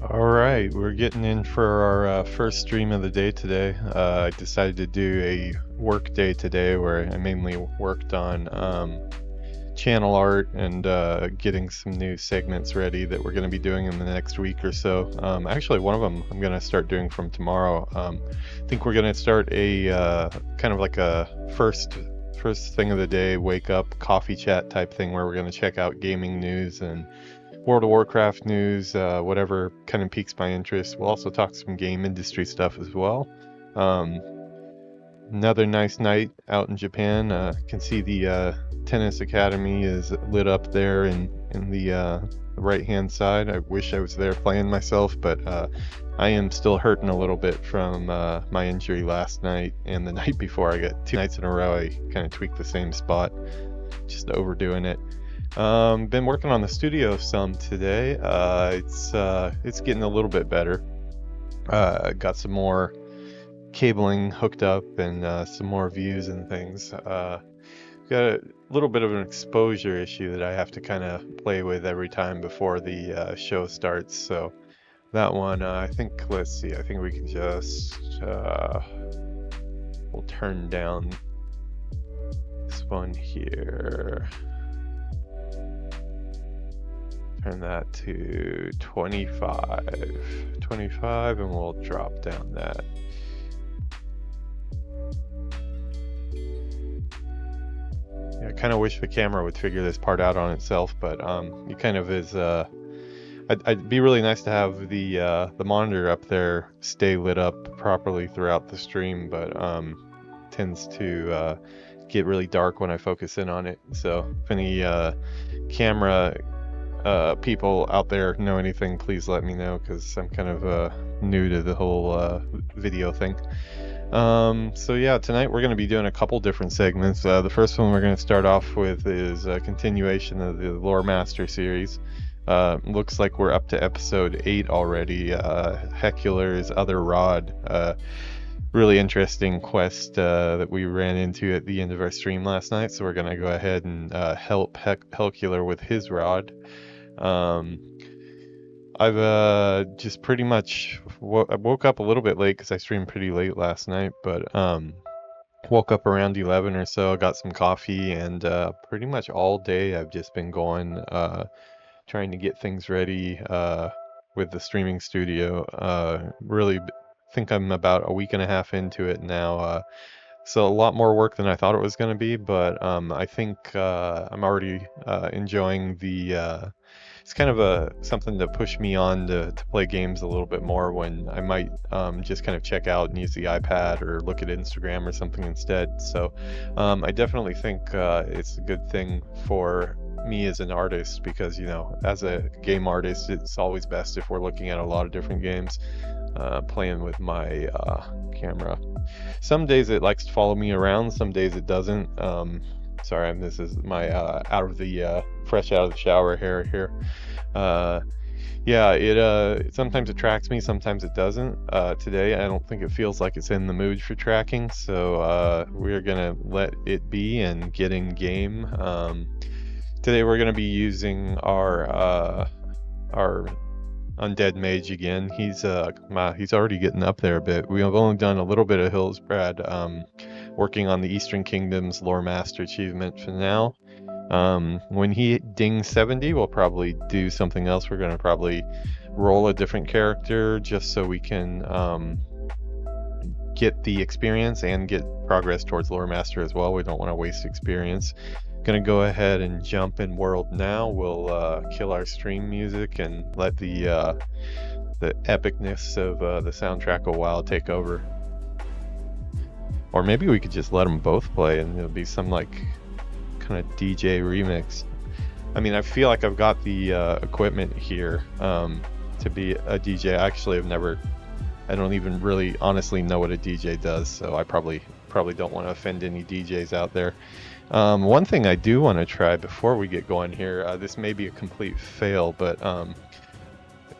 All right, we're getting in for our first stream of the day today. I decided to do a work day today where I mainly worked on channel art and getting some new segments ready that we're going to be doing in the next week or so. Actually, one of them I'm going to start doing from tomorrow. I think we're going to start a kind of like a first thing of the day, wake up coffee chat type thing where we're going to check out gaming news and World of Warcraft news, whatever kind of piques my interest. We'll also talk some game industry stuff as well. Um, Another nice night out in Japan. Can see the tennis academy is lit up there in the right hand side. I wish I was there playing myself, but I am still hurting a little bit from my injury last night and the night before. I got 2 nights in a row. I kind of tweaked the same spot, just overdoing it. Been working on the studio some today. It's getting a little bit better. Got some more cabling hooked up and some more views and things. Got a little bit of an exposure issue that I have to kind of play with every time before the show starts. So that one, I think, let's see, I think we can just, we'll turn down this one here. Turn that to 25. 25, and we'll drop down that. Yeah, I kind of wish the camera would figure this part out on itself, but it kind of is. It'd be really nice to have the monitor up there stay lit up properly throughout the stream, but tends to get really dark when I focus in on it. So if any camera people out there know anything, please let me know, because I'm kind of new to the whole video thing. So yeah, tonight we're going to be doing a couple different segments. The first one we're going to start off with is a continuation of the Loremaster series. Looks like we're up to episode 8 already. Helcular's other rod. Really interesting quest that we ran into at the end of our stream last night, so we're going to go ahead and help Helcular with his rod. I've just pretty much I woke up a little bit late because I streamed pretty late last night, but woke up around 11 or so, got some coffee, and pretty much all day I've just been going, trying to get things ready with the streaming studio. Really think I'm about a week and a half into it now. So a lot more work than I thought it was going to be, but I think I'm already enjoying the. It's kind of something to push me on to play games a little bit more when I might just kind of check out and use the iPad or look at Instagram or something instead. So I definitely think it's a good thing for me as an artist, because as a game artist, it's always best if we're looking at a lot of different games. Playing with my camera. Some days it likes to follow me around, some days it doesn't. Sorry, this is my fresh out of the shower hair here. Yeah, it sometimes it tracks me, sometimes it doesn't. Today I don't think it feels like it's in the mood for tracking, so we're gonna let it be and get in game. Today we're gonna be using our undead mage again. He's already getting up there a bit. We have only done a little bit of Hillsbrad, working on the Eastern Kingdom's Loremaster achievement for now. When he dings 70, we'll probably do something else. We're going to probably roll a different character just so we can get the experience and get progress towards Loremaster as well. We don't want to waste experience. Gonna go ahead and jump in world now. We'll kill our stream music and let the epicness of the soundtrack of WoW take over. Or maybe we could just let them both play and it'll be some like kind of DJ remix. I mean, I feel like I've got the equipment here to be a DJ. Actually, I don't even really honestly know what a DJ does, so I probably don't want to offend any DJs out there. One thing I do want to try before we get going here, this may be a complete fail, but I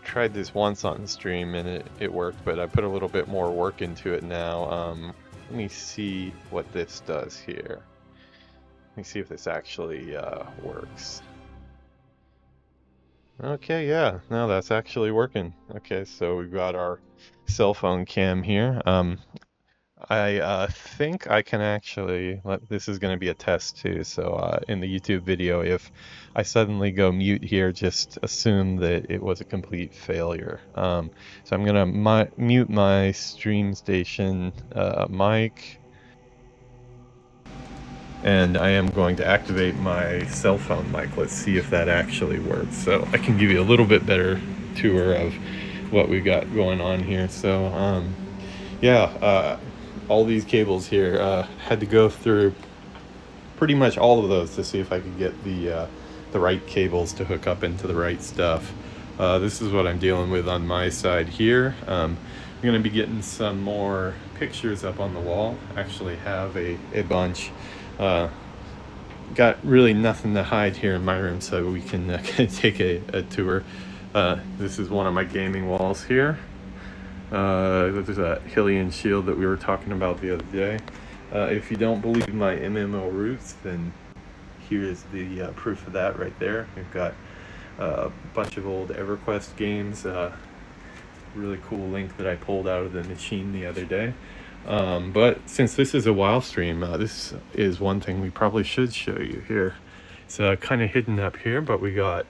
tried this once on stream and it worked, but I put a little bit more work into it now. Let me see what this does here. Let me see if this actually works. Okay, yeah, no, that's actually working. Okay, so we've got our cell phone cam here. I think I can actually, this is going to be a test too. So in the YouTube video, if I suddenly go mute here, just assume that it was a complete failure. So I'm going to mute my stream station mic, and I am going to activate my cell phone mic. Let's see if that actually works. So I can give you a little bit better tour of what we got going on here. So yeah, all these cables here, had to go through pretty much all of those to see if I could get the right cables to hook up into the right stuff. This is what I'm dealing with on my side here. I'm going to be getting some more pictures up on the wall. Actually have a bunch. Got really nothing to hide here in my room, so we can take a tour. This is one of my gaming walls here. There's a Hylian shield that we were talking about the other day. If you don't believe my MMO roots, then here's the proof of that right there. We've got a bunch of old EverQuest games. Really cool link that I pulled out of the machine the other day. But since this is a WoW stream, this is one thing we probably should show you here. It's kind of hidden up here, but we got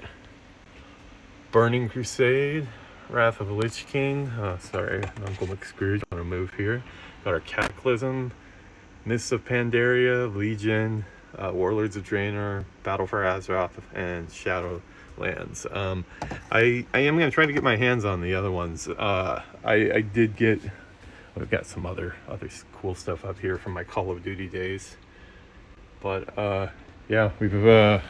Burning Crusade, Wrath of the Lich King. Sorry, Uncle McScrooge. I want to move here. Got our Cataclysm, Mists of Pandaria, Legion, Warlords of Draenor, Battle for Azeroth, and Shadowlands. I am going to try to get my hands on the other ones. I did get. I've got some other cool stuff up here from my Call of Duty days. But yeah, we've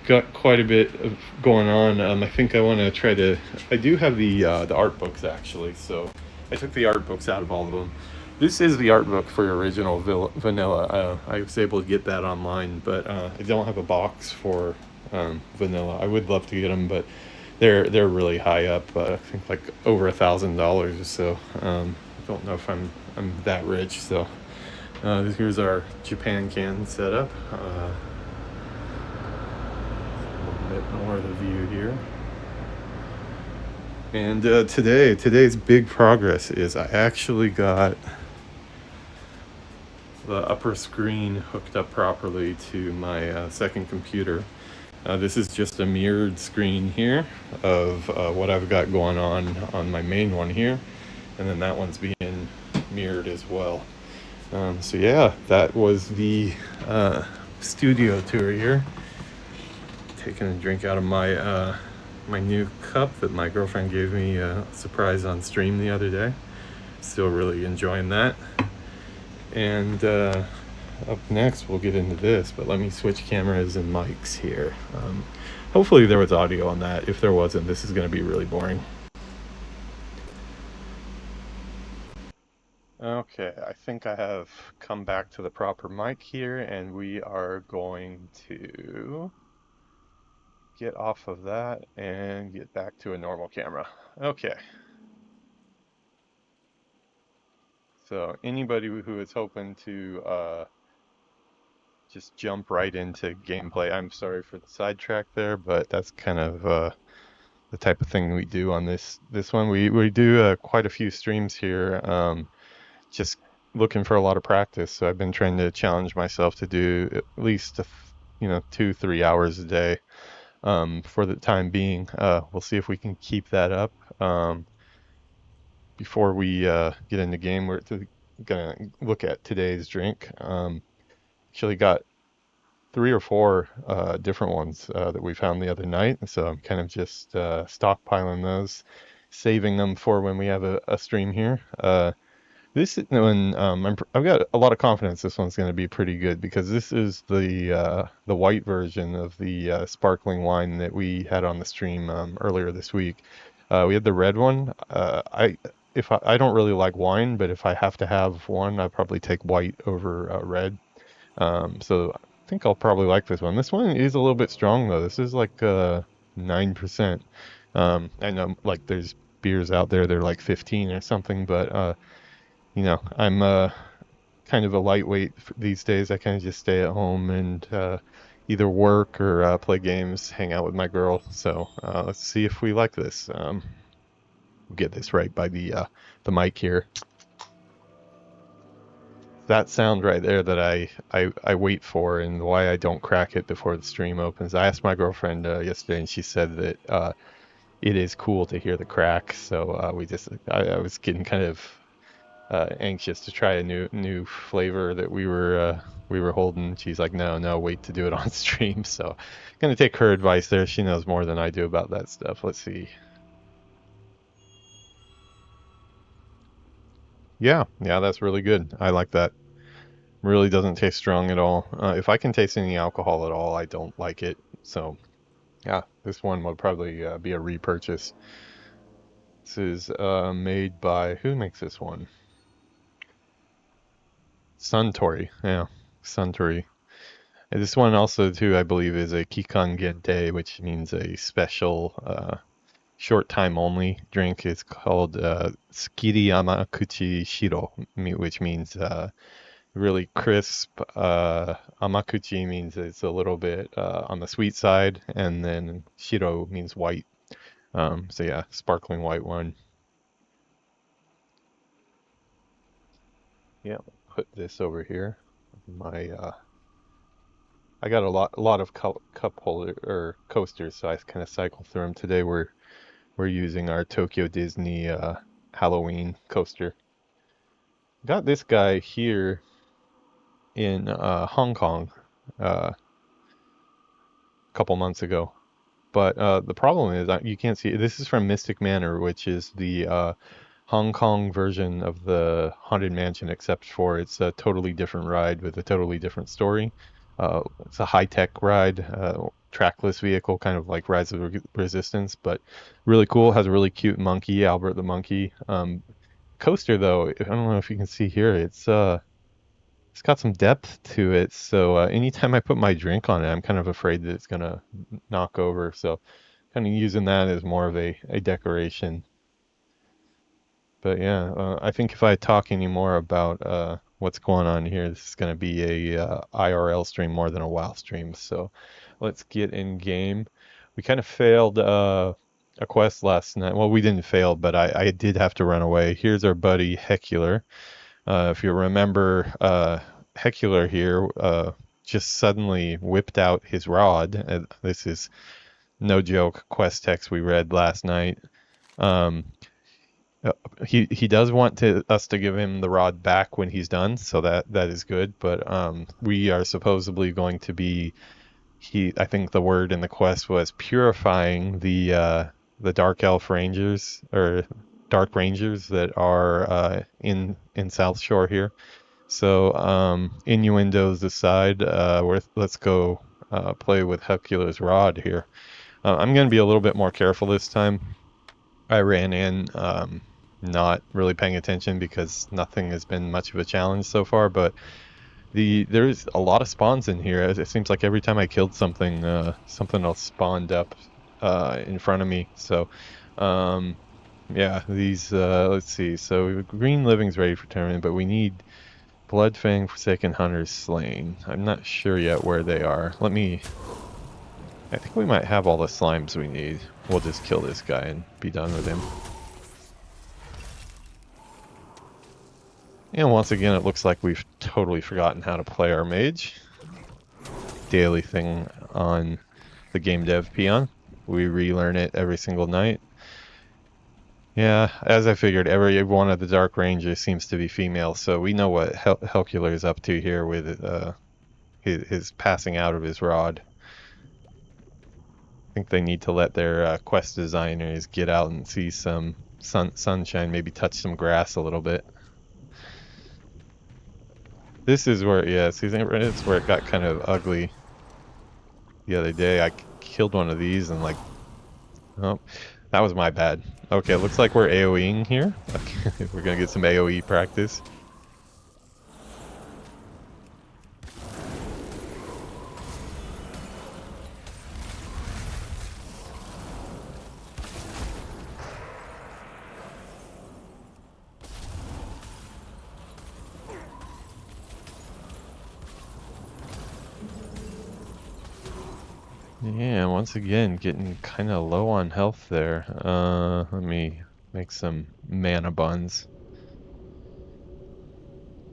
got quite a bit of going on. I think I want to try to. I do have the art books actually, so I took the art books out of all of them. This is the art book for original vanilla. I was able to get that online, but I don't have a box for vanilla. I would love to get them, but they're really high up. I think like over $1,000 or so. I don't know if I'm that rich. So here's our Japan can setup. Bit more of the view here. And today's big progress is I actually got the upper screen hooked up properly to my second computer. This is just a mirrored screen here of what I've got going on my main one here, and then that one's being mirrored as well. So yeah, that was the studio tour here. Taking a drink out of my my new cup that my girlfriend gave me a surprise on stream the other day. Still really enjoying that. And up next we'll get into this, but let me switch cameras and mics here. Hopefully there was audio on that. If there wasn't, this is going to be really boring. Okay, I think I have come back to the proper mic here, and we are going to get off of that and get back to a normal camera. Okay. So anybody who is hoping to just jump right into gameplay, I'm sorry for the sidetrack there, but that's kind of the type of thing we do on this one. We do quite a few streams here, just looking for a lot of practice. So I've been trying to challenge myself to do at least 2-3 hours a day. For the time being. We'll see if we can keep that up. Before we get into game, we're gonna look at today's drink. Actually got 3 or 4 different ones that we found the other night, so I'm kind of just stockpiling those, saving them for when we have a stream here. This one, I've got a lot of confidence this one's going to be pretty good because this is the white version of the sparkling wine that we had on the stream earlier this week. We had the red one. I don't really like wine, but if I have to have one, I'd probably take white over red. So I think I'll probably like this one. This one is a little bit strong though. This is like 9%. I know like there's beers out there that are like 15 or something, but I'm kind of a lightweight these days. I kind of just stay at home and either work or play games, hang out with my girl. So let's see if we like this. We'll get this right by the mic here. That sound right there that I wait for, and why I don't crack it before the stream opens. I asked my girlfriend yesterday, and she said that it is cool to hear the crack. So I was getting kind of anxious to try a new flavor that we were holding. She's like, no, wait to do it on stream. So gonna take her advice there. She knows more than I do about that stuff. Let's see. Yeah, that's really good. I like that. Really doesn't taste strong at all. If I can taste any alcohol at all, I don't like it. So yeah, this one will probably be a repurchase. This is made by, who makes this one? Suntory. Yeah, Suntory. And this one also too, I believe, is a Kikan Gente, which means a special short time only drink. It's called Tsukiri Amakuchi Shiro, which means really crisp. Amakuchi means it's a little bit on the sweet side, and then Shiro means white. So yeah, sparkling white one. Yeah, put this over here. My I got a lot of cup holder or coasters, so I kind of cycle through them. Today we're using our Tokyo Disney Halloween coaster. Got this guy here in Hong Kong a couple months ago. But the problem is you can't see. This is from Mystic Manor, which is the Hong Kong version of the Haunted Mansion, except for it's a totally different ride with a totally different story. It's a high-tech ride, trackless vehicle, kind of like Rise of Resistance, but really cool. Has a really cute monkey, Albert the monkey. Coaster though, I don't know if you can see here, it's got some depth to it. So anytime I put my drink on it, I'm kind of afraid that it's gonna knock over. So kind of using that as more of a decoration. But yeah, I think if I talk any more about what's going on here, this is going to be a IRL stream more than a WoW stream. So let's get in game. We kind of failed a quest last night. Well, we didn't fail, but I did have to run away. Here's our buddy Helcular. If you remember, Helcular here just suddenly whipped out his rod. This is no joke quest text we read last night. Um, he does want us to give him the rod back when he's done, so that is good. But we are supposedly going to be, I think the word in the quest was purifying the dark elf rangers or dark rangers that are in South Shore here. So innuendos aside, let's go play with Helcular's rod here. I'm going to be a little bit more careful this time. I ran in not really paying attention because nothing has been much of a challenge so far, but there's a lot of spawns in here. It seems like every time I killed something, something else spawned up in front of me. So yeah, these let's see. So green living's ready for tournament, but we need Bloodfang, Forsaken Hunters slain. I'm not sure yet where they are. I think we might have all the slimes we need. We'll just kill this guy and be done with him. And once again, it looks like we've totally forgotten how to play our mage. Daily thing on the game dev peon. We relearn it every single night. Yeah, as I figured, every one of the Dark Rangers seems to be female, so we know what Helcular is up to here with his passing out of his rod. I think they need to let their quest designers get out and see some sunshine, maybe touch some grass a little bit. This is where, yeah, see, it's where it got kind of ugly the other day. I killed one of these and like, oh, that was my bad. Okay, looks like we're AoEing here. Okay, we're gonna get some AoE practice. Yeah, once again, getting kind of low on health there. Let me make some mana buns.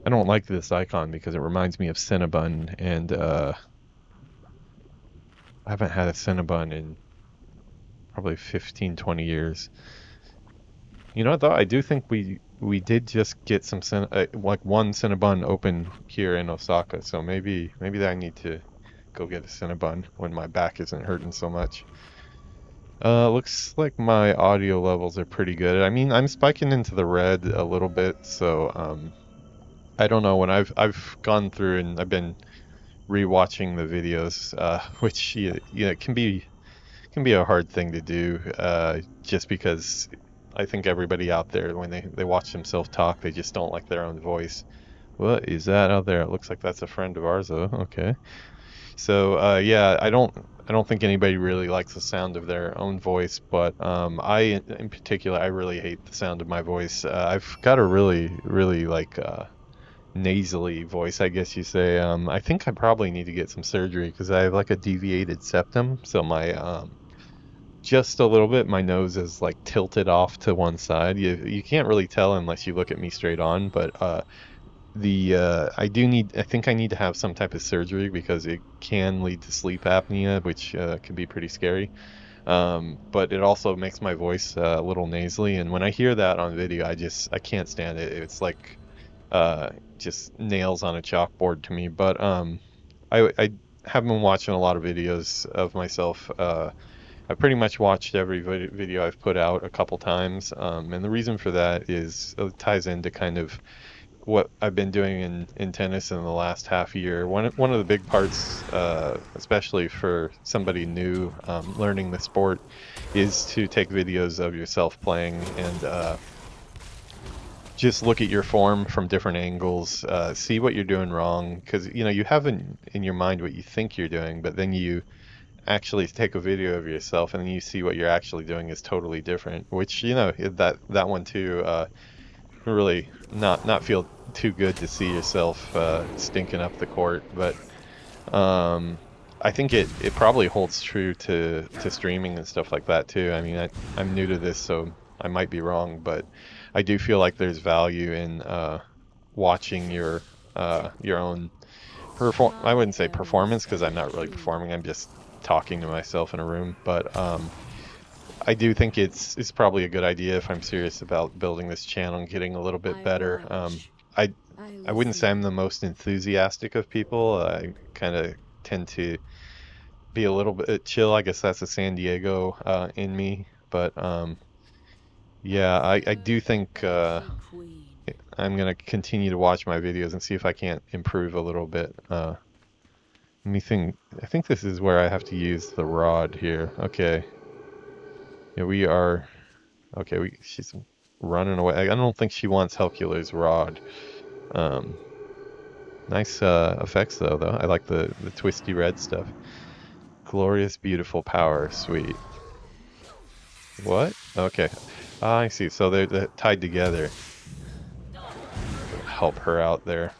I don't like this icon because it reminds me of Cinnabon, and I haven't had a Cinnabon in probably 15, 20 years. You know what, though? I do think we did just get some like one Cinnabon open here in Osaka, so maybe I need to go get a Cinnabon when my back isn't hurting so much. Looks like my audio levels are pretty good. I mean, I'm spiking into the red a little bit, so I don't know when I've gone through and I've been rewatching the videos, which it can be a hard thing to do, just because I think everybody out there when they watch themselves talk, they just don't like their own voice. What is that out there? It looks like that's a friend of ours, though. Okay. So yeah, I don't think anybody really likes the sound of their own voice, but in particular I really hate the sound of my voice. I've got a really like nasally voice, I guess you say. I think I probably need to get some surgery because I have like a deviated septum, so my just a little bit my nose is like tilted off to one side. You can't really tell unless you look at me straight on, but the I think I need to have some type of surgery because it can lead to sleep apnea, which can be pretty scary. But it also makes my voice a little nasally, and when I hear that on video, I can't stand it. It's like uh, just nails on a chalkboard to me. But I have been watching a lot of videos of myself. I pretty much watched every video I've put out a couple times, and the reason for that is it ties into kind of what I've been doing in tennis in the last half year. One of the big parts, especially for somebody new learning the sport, is to take videos of yourself playing and just look at your form from different angles, see what you're doing wrong, because you have in your mind what you think you're doing, but then you actually take a video of yourself and then you see what you're actually doing is totally different. Which that one too. Really not feel too good to see yourself stinking up the court, but um, I think it probably holds true to streaming and stuff like that too. I mean, I'm new to this, so I might be wrong, but I do feel like there's value in watching your own perform. I wouldn't say performance because I'm not really performing. I'm just talking to myself in a room, but I do think it's probably a good idea if I'm serious about building this channel and getting a little bit better. I I wouldn't say I'm the most enthusiastic of people. I kind of tend to be a little bit chill. I guess that's a San Diego in me. But yeah, I do think I'm gonna continue to watch my videos and see if I can't improve a little bit. Let me think. I think this is where I have to use the rod here. Okay. Yeah, we are. Okay, she's running away. I don't think she wants Helcular's rod. Um, nice effects though. I like the twisty red stuff. Glorious, beautiful power, sweet. What? Okay. Ah, I see. So they're tied together. Help her out there.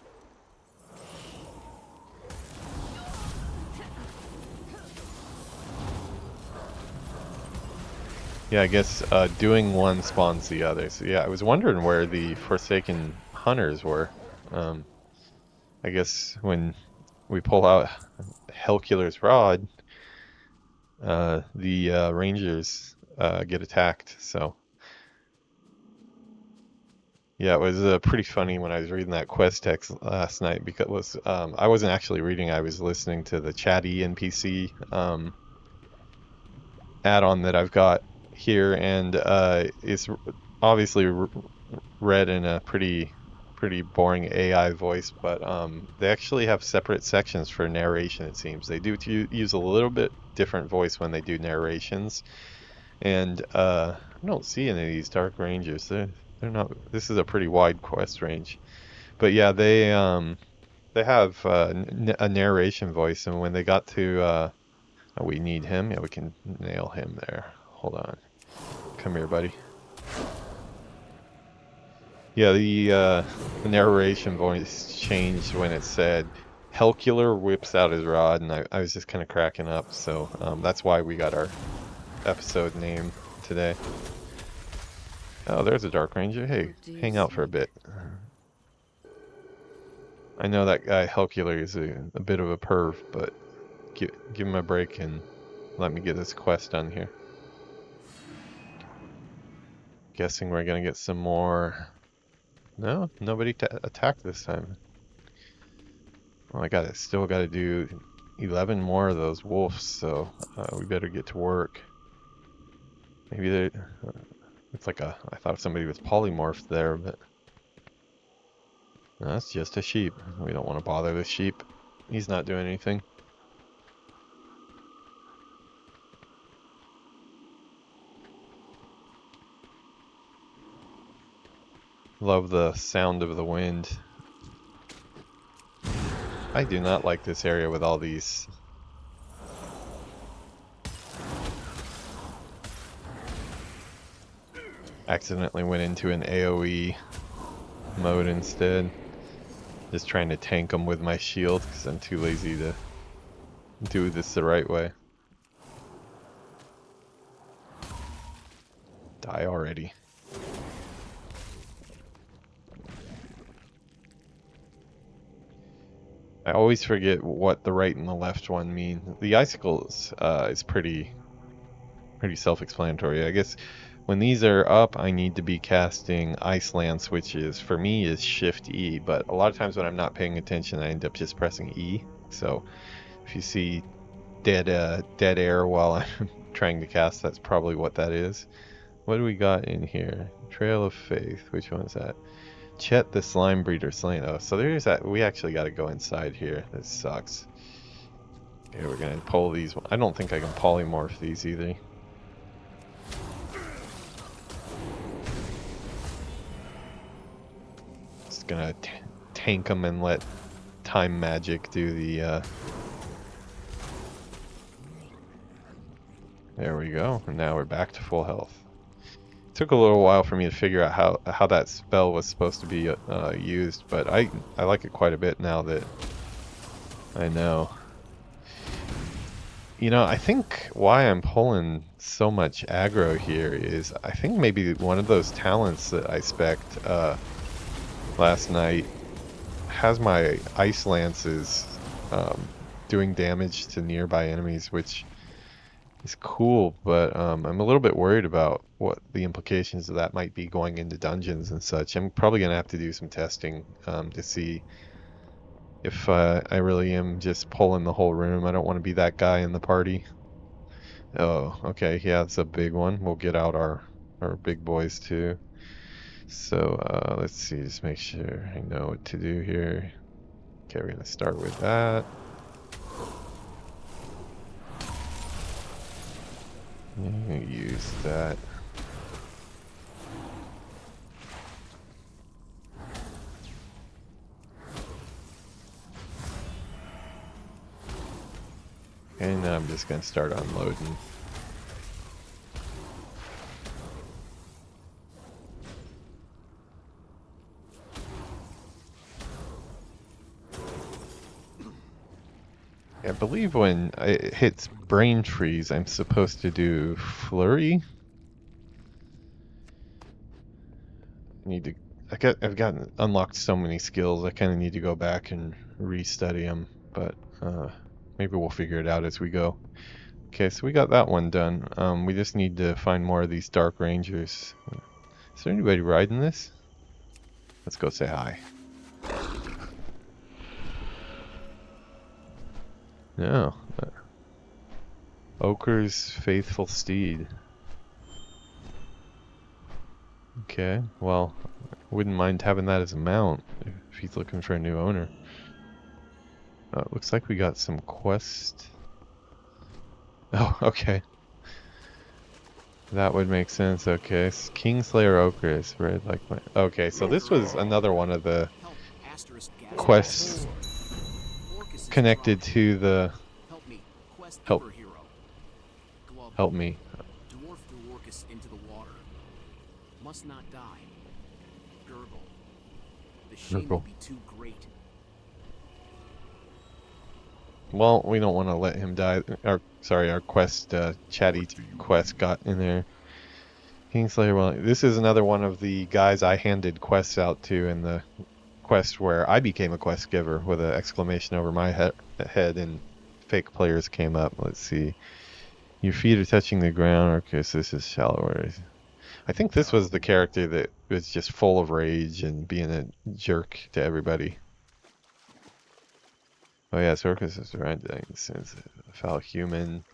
Yeah, I guess doing one spawns the other. So yeah, I was wondering where the Forsaken Hunters were. Um, I guess when we pull out Helcular's rod, the Rangers get attacked. So yeah, it was pretty funny when I was reading that quest text last night because I wasn't actually reading. I was listening to the chatty NPC add-on that I've got here, and it's obviously read in a pretty boring AI voice, but they actually have separate sections for narration. It seems they do use a little bit different voice when they do narrations, and I don't see any of these dark rangers. They're not. This is a pretty wide quest range, but yeah, they have a narration voice, and when they got to oh, we need him. Yeah, we can nail him there. Hold on. Come here, buddy. Yeah, the narration voice changed when it said, Helcular whips out his rod, and I was just kind of cracking up, so that's why we got our episode name today. Oh, there's a Dark Ranger. Hey, hang out for a bit. I know that guy Helcular is a bit of a perv, but give him a break and let me get this quest done here. Guessing we're gonna get some more. No, nobody attacked this time. Well, still gotta do 11 more of those wolves, so we better get to work. Maybe they. It's like I thought somebody was polymorphed there, but no, that's just a sheep. We don't want to bother the sheep. He's not doing anything. Love the sound of the wind. I do not like this area with all these. Accidentally went into an AoE mode instead. Just trying to tank them with my shield because I'm too lazy to do this the right way. Die already. I always forget what the right and the left one mean. The icicles is pretty self-explanatory. I guess when these are up, I need to be casting Ice Lance, which is, for me, is Shift E, but a lot of times when I'm not paying attention, I end up just pressing E. So if you see dead air while I'm trying to cast, that's probably what that is. What do we got in here? Trail of Faith. Which one is that? Chet the Slime Breeder slain. Oh, so there's that. We actually got to go inside here. This sucks. Okay, we're gonna pull these. I don't think I can polymorph these either. Just gonna tank them and let time magic do the. There we go. And now we're back to full health. Took a little while for me to figure out how that spell was supposed to be used, but I like it quite a bit now that I know. You know, I think why I'm pulling so much aggro here is I think maybe one of those talents that I spec'd last night has my Ice Lances doing damage to nearby enemies, which is cool, but I'm a little bit worried about what the implications of that might be going into dungeons and such. I'm probably going to have to do some testing to see if I really am just pulling the whole room. I don't want to be that guy in the party. Oh, okay, yeah, it's a big one. We'll get out our big boys too. So let's see, just make sure I know what to do here. Okay, we're going to start with that. I'm going to use that. And then I'm just going to start unloading. I believe when it hits brain freeze, I'm supposed to do flurry. I've gotten unlocked so many skills. I kind of need to go back and restudy them, but maybe we'll figure it out as we go. Okay, so we got that one done. We just need to find more of these Dark Rangers. Is there anybody riding this? Let's go say hi. No. Ochre's faithful steed. Okay, well, wouldn't mind having that as a mount if he's looking for a new owner. It looks like we got some quest. Oh, okay. That would make sense. Okay, Kingslayer Ochre is red like my. Okay, so this was another one of the quests connected to the. Help me. Dwarf the Orcus into the water. Must not die. Gurgle. The shame will be too great. Well, we don't want to let him die. Our quest, chatty quest got in there. Kingslayer, well, this is another one of the guys I handed quests out to in the quest where I became a quest giver with an exclamation over my head and fake players came up. Let's see. Your feet are touching the ground. Okay, so this is shallower. I think this was the character that was just full of rage and being a jerk to everybody. Oh yeah, Orcus is right. Since a foul human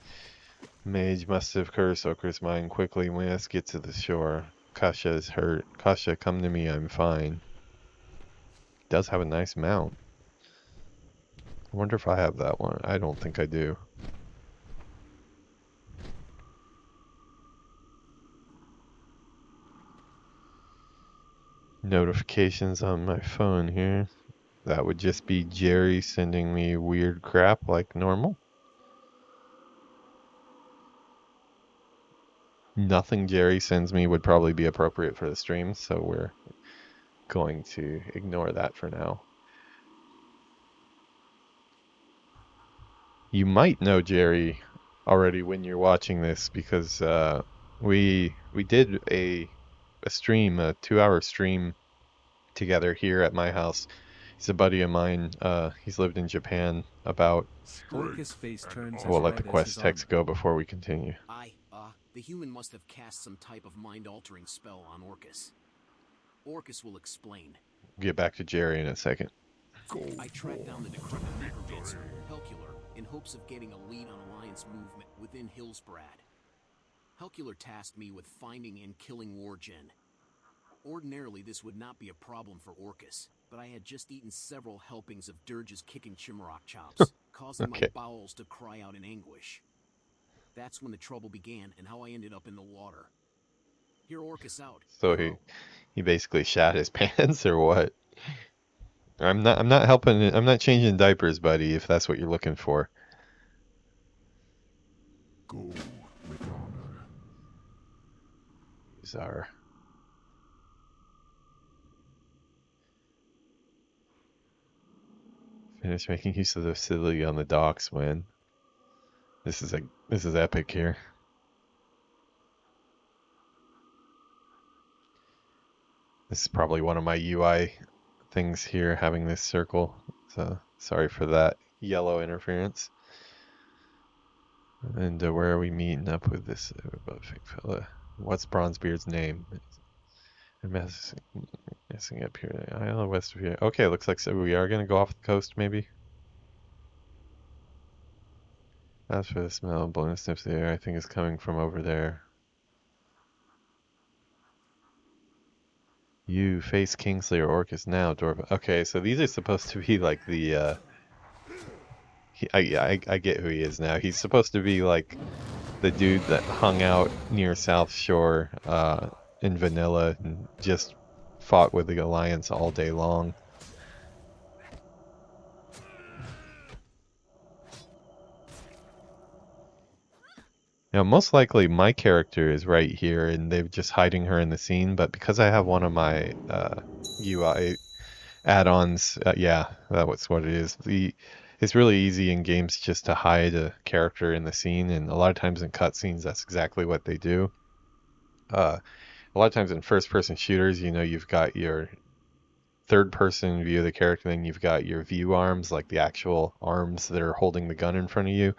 mage must have cursed Orcus' mind quickly. We must get to the shore. Kasha is hurt. Kasha, come to me. I'm fine. Does have a nice mount. I wonder if I have that one. I don't think I do. Notifications on my phone here. That would just be Jerry sending me weird crap like normal. Nothing Jerry sends me would probably be appropriate for the stream, so we're going to ignore that for now. You might know Jerry already when you're watching this because we did a stream, a 2-hour stream together here at my house. He's a buddy of mine. He's lived in Japan about. Orcus' face turns We'll as let the red as quest his text armor. go before we continue. The human must have cast some type of mind-altering spell on Orcus. Orcus will explain. Get back to Jerry in a second. I tracked down the decrepit necromancer, Helcular, in hopes of getting a lead on Alliance movement within Hillsbrad. Helcular tasked me with finding and killing Wargen. Ordinarily, this would not be a problem for Orcus, but I had just eaten several helpings of Dirge's kicking Chimerack chops, causing my bowels to cry out in anguish. That's when the trouble began and how I ended up in the water. Hear Orcus out. So he basically shat his pants or what? I'm not helping. I'm not changing diapers, buddy. If that's what you're looking for. Go with honor. These are. Finish making use of the facility on the docks when. This is epic here. This is probably one of my UI things here, having this circle. So sorry for that yellow interference. And where are we meeting up with this fake fella? What's Bronzebeard's name? I'm messing up here. Isle west of here. Okay, looks like so we are gonna go off the coast, maybe. As for the smell, blowing sniffs the air, I think is coming from over there. You face Kingslayer Orcus now, Dwarf. Okay, so these are supposed to be like the. I get who he is now. He's supposed to be like the dude that hung out near South Shore in vanilla and just fought with the Alliance all day long. Now, most likely my character is right here and they're just hiding her in the scene, but because I have one of my UI add-ons, yeah, that's what it is. It's really easy in games just to hide a character in the scene, and a lot of times in cutscenes, that's exactly what they do. A lot of times in first-person shooters, you've got your third-person view of the character, then you've got your view arms, like the actual arms that are holding the gun in front of you,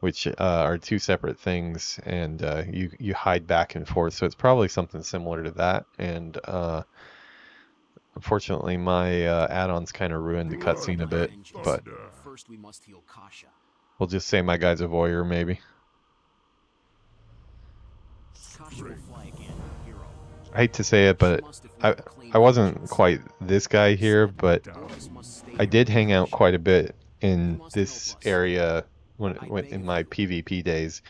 which are two separate things, and you hide back and forth. So it's probably something similar to that. And unfortunately, my add-ons kind of ruined the cutscene a bit. But first we must heal Kasha. We'll just say my guy's a voyeur, maybe. Kasha will fly again, hero. I hate to say it, but I wasn't quite this guy here, but I did hang out quite a bit in this area when in my PvP days.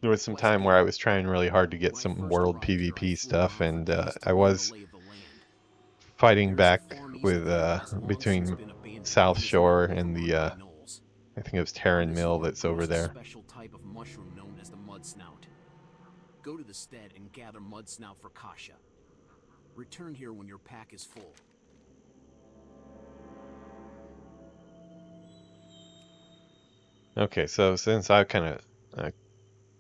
There was some time where I was trying really hard to get some world PvP stuff, and I was fighting back with between South Shore and the I think it was Terran Mill that's over there. Special type of mushroom known as the mud snout. Go to the stead and gather mud snout for Kasha. Return here when your pack is full. Okay, so since I kind of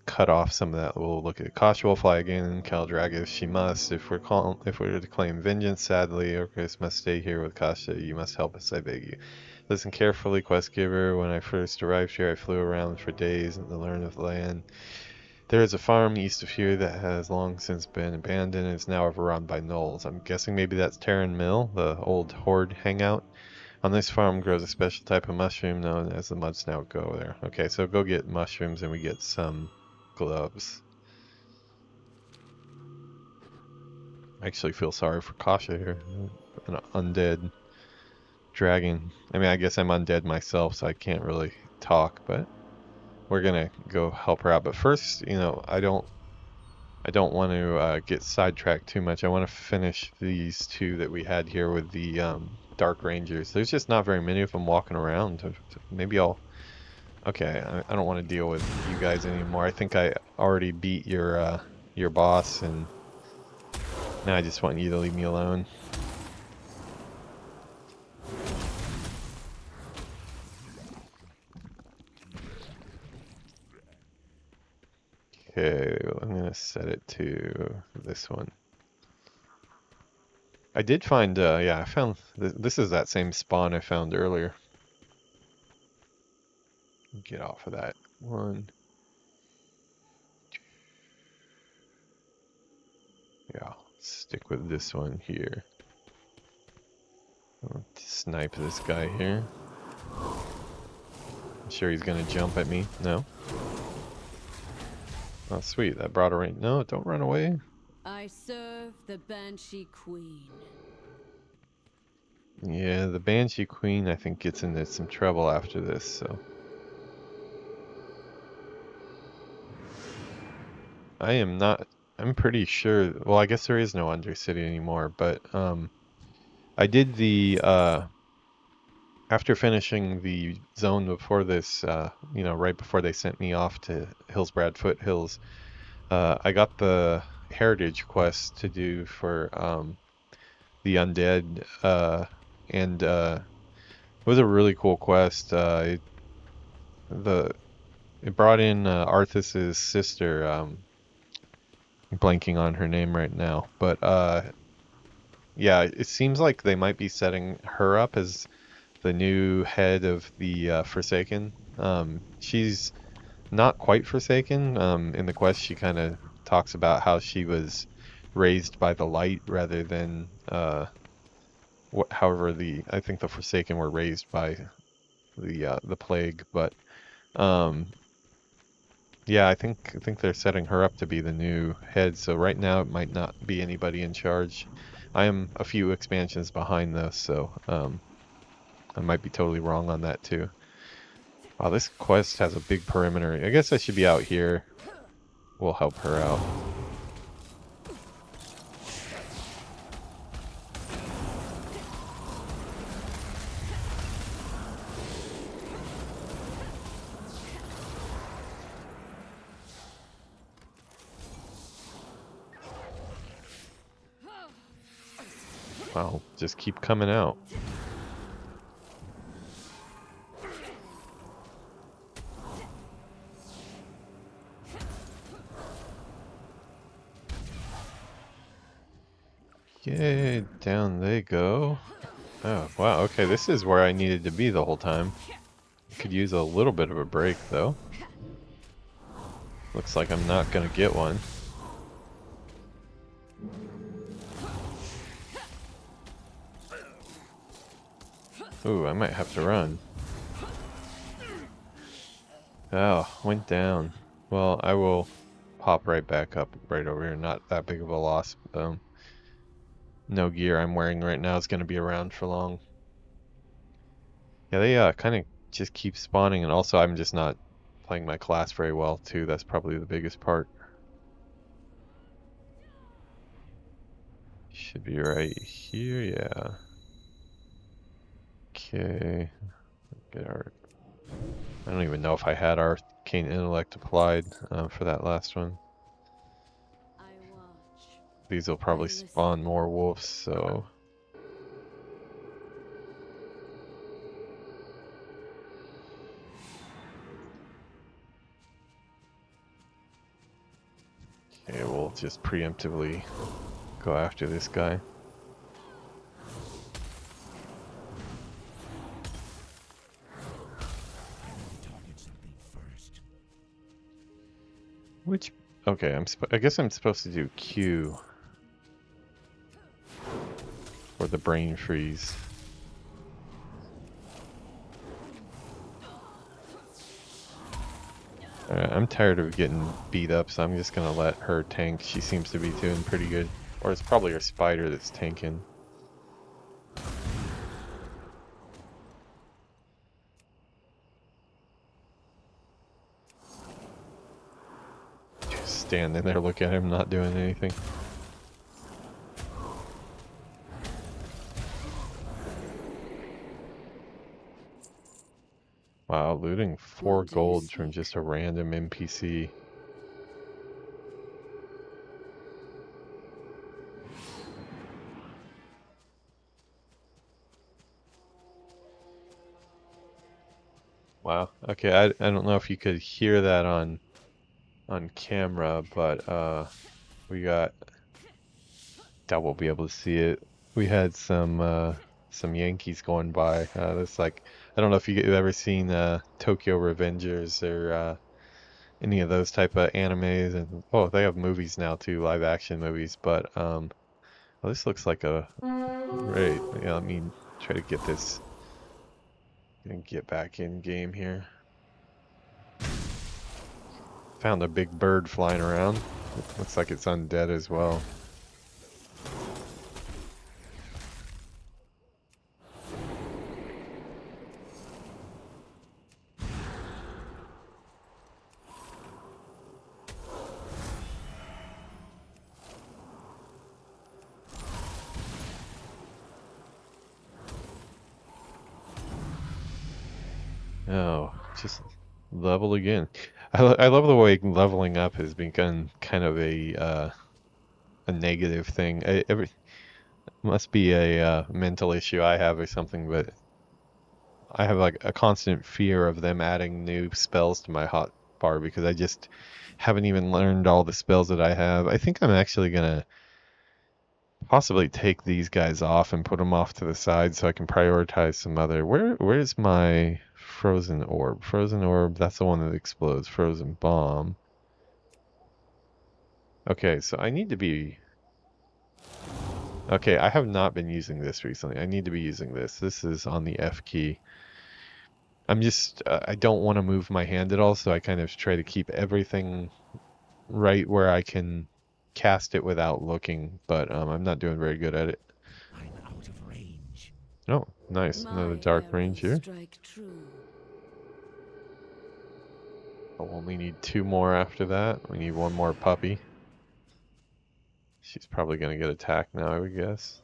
cut off some of that, we'll look at Kasha will fly again. Kaldrag if she must. If we're to claim vengeance, sadly, Orcus must stay here with Kasha. You must help us, I beg you. Listen carefully, quest giver. When I first arrived here, I flew around for days to learn of the land. There is a farm east of here that has long since been abandoned and is now overrun by gnolls. I'm guessing maybe that's Terran Mill, the old horde hangout. On this farm grows a special type of mushroom known as the mud snout. Go there. Okay, so go get mushrooms and we get some gloves. I actually feel sorry for Kasha here. An undead dragon. I mean, I guess I'm undead myself, so I can't really talk, but we're gonna go help her out. But first, you know, I don't want to get sidetracked too much. I want to finish these two that we had here with the Dark Rangers. There's just not very many of them walking around. Maybe I'll... Okay, I don't want to deal with you guys anymore. I think I already beat your boss, and now I just want you to leave me alone. Okay, I'm gonna set it to this one. I did find, yeah, I found, this is that same spawn I found earlier. Get off of that one. Yeah, stick with this one here. I'll snipe this guy here. I'm sure he's gonna jump at me. No. Oh, sweet, that brought a range. No, don't run away. I serve the Banshee Queen. Yeah, the Banshee Queen, I think, gets into some trouble after this, so. I am not, I'm pretty sure, well, I guess there is no Undercity anymore, but, I did the, after finishing the zone before this, you know, right before they sent me off to Hillsbrad Foothills, I got the Heritage quest to do for, the undead, and it was a really cool quest. It brought in Arthas's sister. I'm blanking on her name right now, but yeah, it seems like they might be setting her up as the new head of the Forsaken. She's not quite Forsaken. In the quest, she kind of talks about how she was raised by the light rather than however, I think the Forsaken were raised by the plague, but yeah, I think they're setting her up to be the new head. So right now it might not be anybody in charge. I am a few expansions behind though, so I might be totally wrong on that too. Wow, this quest has a big perimeter. I guess I should be out here. We'll help her out. I'll just keep coming out. Yay, down they go. Oh, wow, okay, this is where I needed to be the whole time. Could use a little bit of a break, though. Looks like I'm not gonna get one. Ooh, I might have to run. Oh, went down. Well, I will pop right back up right over here. Not that big of a loss. No gear I'm wearing right now is going to be around for long. Yeah, they kind of just keep spawning, and also I'm just not playing my class very well too. That's probably the biggest part. Should be right here, yeah. Okay. Get our... I don't even know if I had Arcane Intellect applied for that last one. These will probably spawn more wolves, so... Okay, we'll just preemptively go after this guy. Which, okay, I guess I'm supposed to do Q for the brain freeze. I'm tired of getting beat up, so I'm just gonna let her tank. She seems to be doing pretty good. Or it's probably her spider that's tanking. Just standing there, look at him not doing anything. Wow, looting 4 What do you gold from seek? just a random NPC. Wow. Okay, I don't know if you could hear that on camera, but we got, doubt we'll be able to see it. We had some Yankees going by. That's like, I don't know if you've ever seen Tokyo Revengers or any of those type of animes, and oh, they have movies now too, live action movies. But well, this looks like a right. Yeah, let me try to get this and get back in game here. Found a big bird flying around. Looks like it's undead as well. Oh, just level again. I love the way leveling up has become kind of a negative thing. Every must be a mental issue I have or something, but I have like a constant fear of them adding new spells to my hotbar because I just haven't even learned all the spells that I have. I think I'm actually gonna possibly take these guys off and put them off to the side so I can prioritize some other. Where's my frozen orb? Frozen orb, that's the one that explodes. Frozen bomb. Okay, so I need to be. Okay, I have not been using this recently. I need to be using this. This is on the F key. I'm just, I don't want to move my hand at all, so I kind of try to keep everything right where I can cast it without looking, but I'm not doing very good at it. I'm out of range. Oh, nice. Another My dark range arrows here. strike true. I'll only need 2 more after that. We need 1 more puppy. She's probably going to get attacked now, I would guess.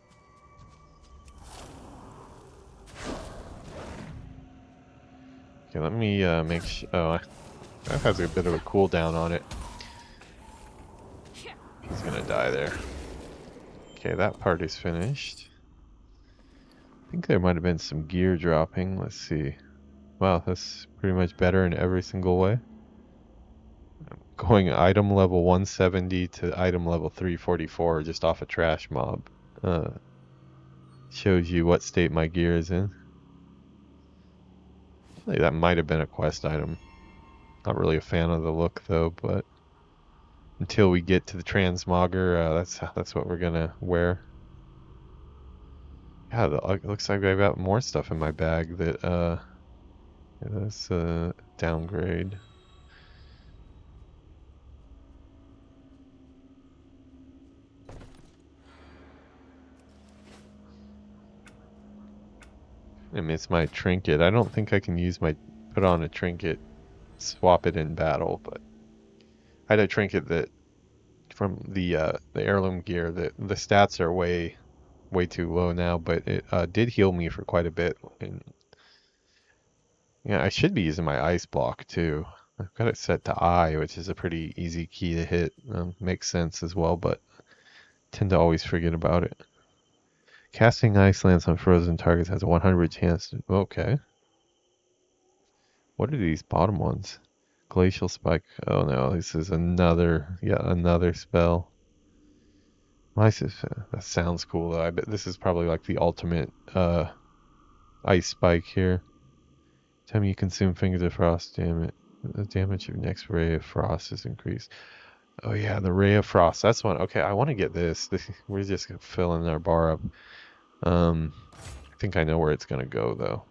Okay, let me make sure. Oh, that has a bit of a cooldown on it. He's going to die there. Okay, that part is finished. I think there might have been some gear dropping. Let's see. Wow, that's pretty much better in every single way. Going item level 170 to item level 344 just off a trash mob. Shows you what state my gear is in. Like that might have been a quest item. Not really a fan of the look though, but until we get to the transmogger, that's what we're gonna wear. Yeah, it looks like I've got more stuff in my bag that yeah, that's downgrade. I mean, it's my trinket. I don't think I can use my put on a trinket, swap it in battle, but I had a trinket that from the heirloom gear that the stats are way too low now, but it did heal me for quite a bit. And yeah, I should be using my ice block too. I've got it set to I, which is a pretty easy key to hit. Makes sense as well, but tend to always forget about it. Casting ice lance on frozen targets has a 100 chance to. Okay. What are these bottom ones? Glacial Spike. Oh no, this is another, another spell. That sounds cool though. I bet this is probably like the ultimate ice spike here. Time you consume Fingers of Frost, the damage of next ray of frost is increased. Oh yeah, the ray of frost. That's one. Okay, I want to get this. We're just filling our bar up. I think I know where it's gonna go though.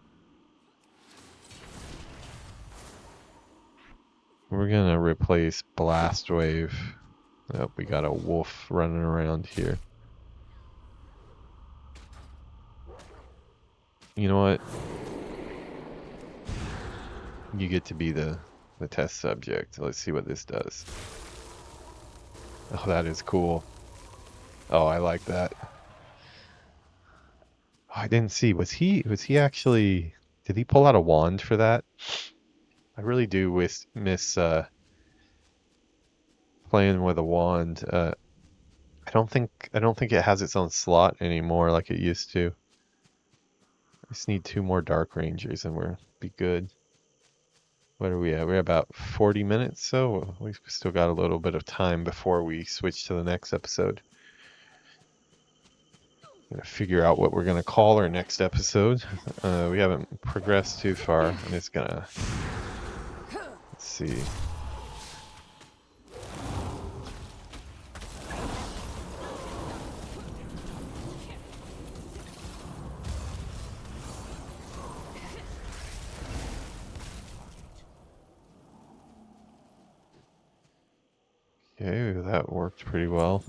We're gonna replace Blast Wave. Oh, we got a wolf running around here. You know what? You get to be the test subject. Let's see what this does. Oh, that is cool. Oh, I like that. Oh, I didn't see. Was he actually, did he pull out a wand for that? I really do miss playing with a wand. I don't think it has its own slot anymore like it used to. I just need 2 more Dark Rangers and we'll be good. What are we at? We're about 40 minutes, so we've still got a little bit of time before we switch to the next episode. Gonna figure out what we're gonna call our next episode. We haven't progressed too far. I'm just gonna, let's see. Okay, that worked pretty well.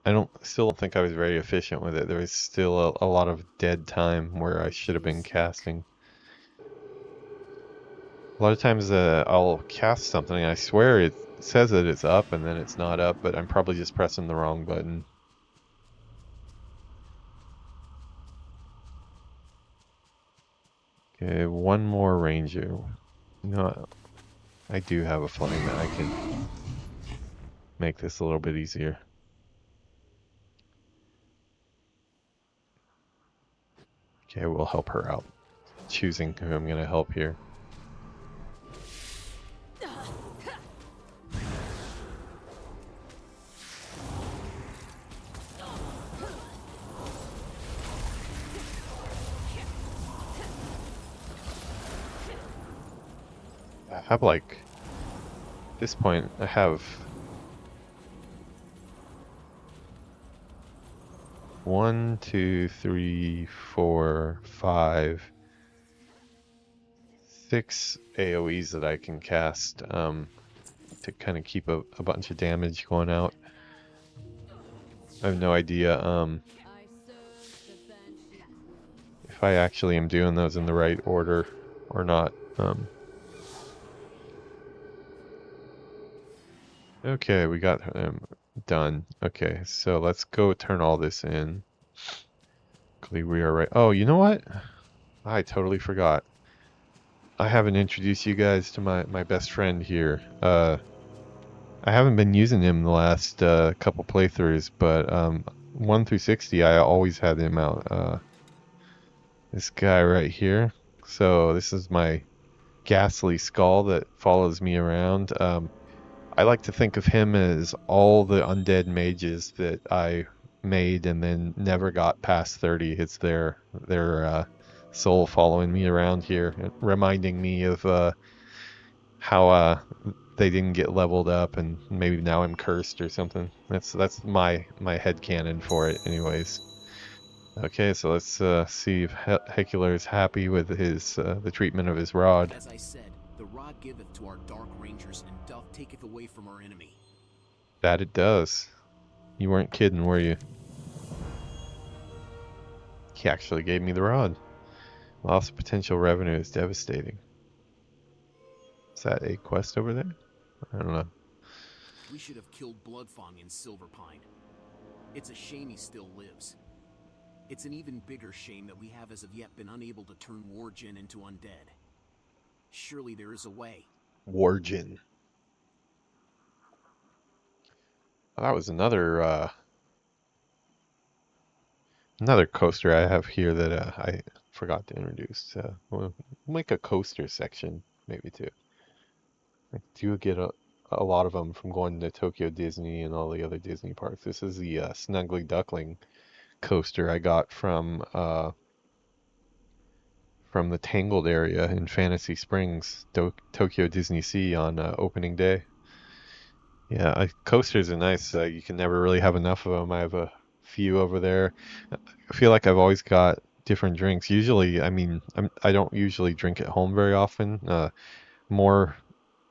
I still don't think I was very efficient with it. There was still a lot of dead time where I should have been casting. A lot of times I'll cast something and I swear it says that it's up and then it's not up, but I'm probably just pressing the wrong button. Okay, 1 more ranger. No, I do have a feeling that I can make this a little bit easier. Okay, we'll help her out. Choosing who I'm gonna help here. I have like, at this point, I have 1, 2, 3, 4, 5, 6 AoEs that I can cast to kind of keep a bunch of damage going out. I have no idea if I actually am doing those in the right order or not. Okay, we got them done. Okay, so let's go turn all this in. Luckily we are right. Oh, you know what? I totally forgot. I haven't introduced you guys to my best friend here. I haven't been using him the last couple playthroughs, but 1 through 60 I always had him out. This guy right here. So this is my ghastly skull that follows me around. I like to think of him as all the undead mages that I made and then never got past 30. It's their soul following me around here, reminding me of how they didn't get leveled up and maybe now I'm cursed or something. That's my headcanon for it anyways. Okay, so let's see if Helcular is happy with his the treatment of his rod. As I said, the rod giveth to our dark rangers and doth taketh away from our enemy. That it does. You weren't kidding, were you? He actually gave me the rod. Loss of potential revenue is devastating. Is that a quest over there? I don't know. We should have killed Bloodfang in Silverpine. It's a shame he still lives. It's an even bigger shame that we have as of yet been unable to turn Warjin into undead. Surely there is a way. Warjin. Oh, that was another coaster I have here that I forgot to introduce. We'll make a coaster section maybe too. I do get a lot of them from going to Tokyo Disney and all the other Disney parks. This is the Snuggly Duckling coaster I got from the Tangled area in Fantasy Springs, Tokyo Disney Sea on opening day. Yeah, coasters are nice. You can never really have enough of them. I have a few over there. I feel like I've always got different drinks. Usually, I mean, I don't usually drink at home very often. More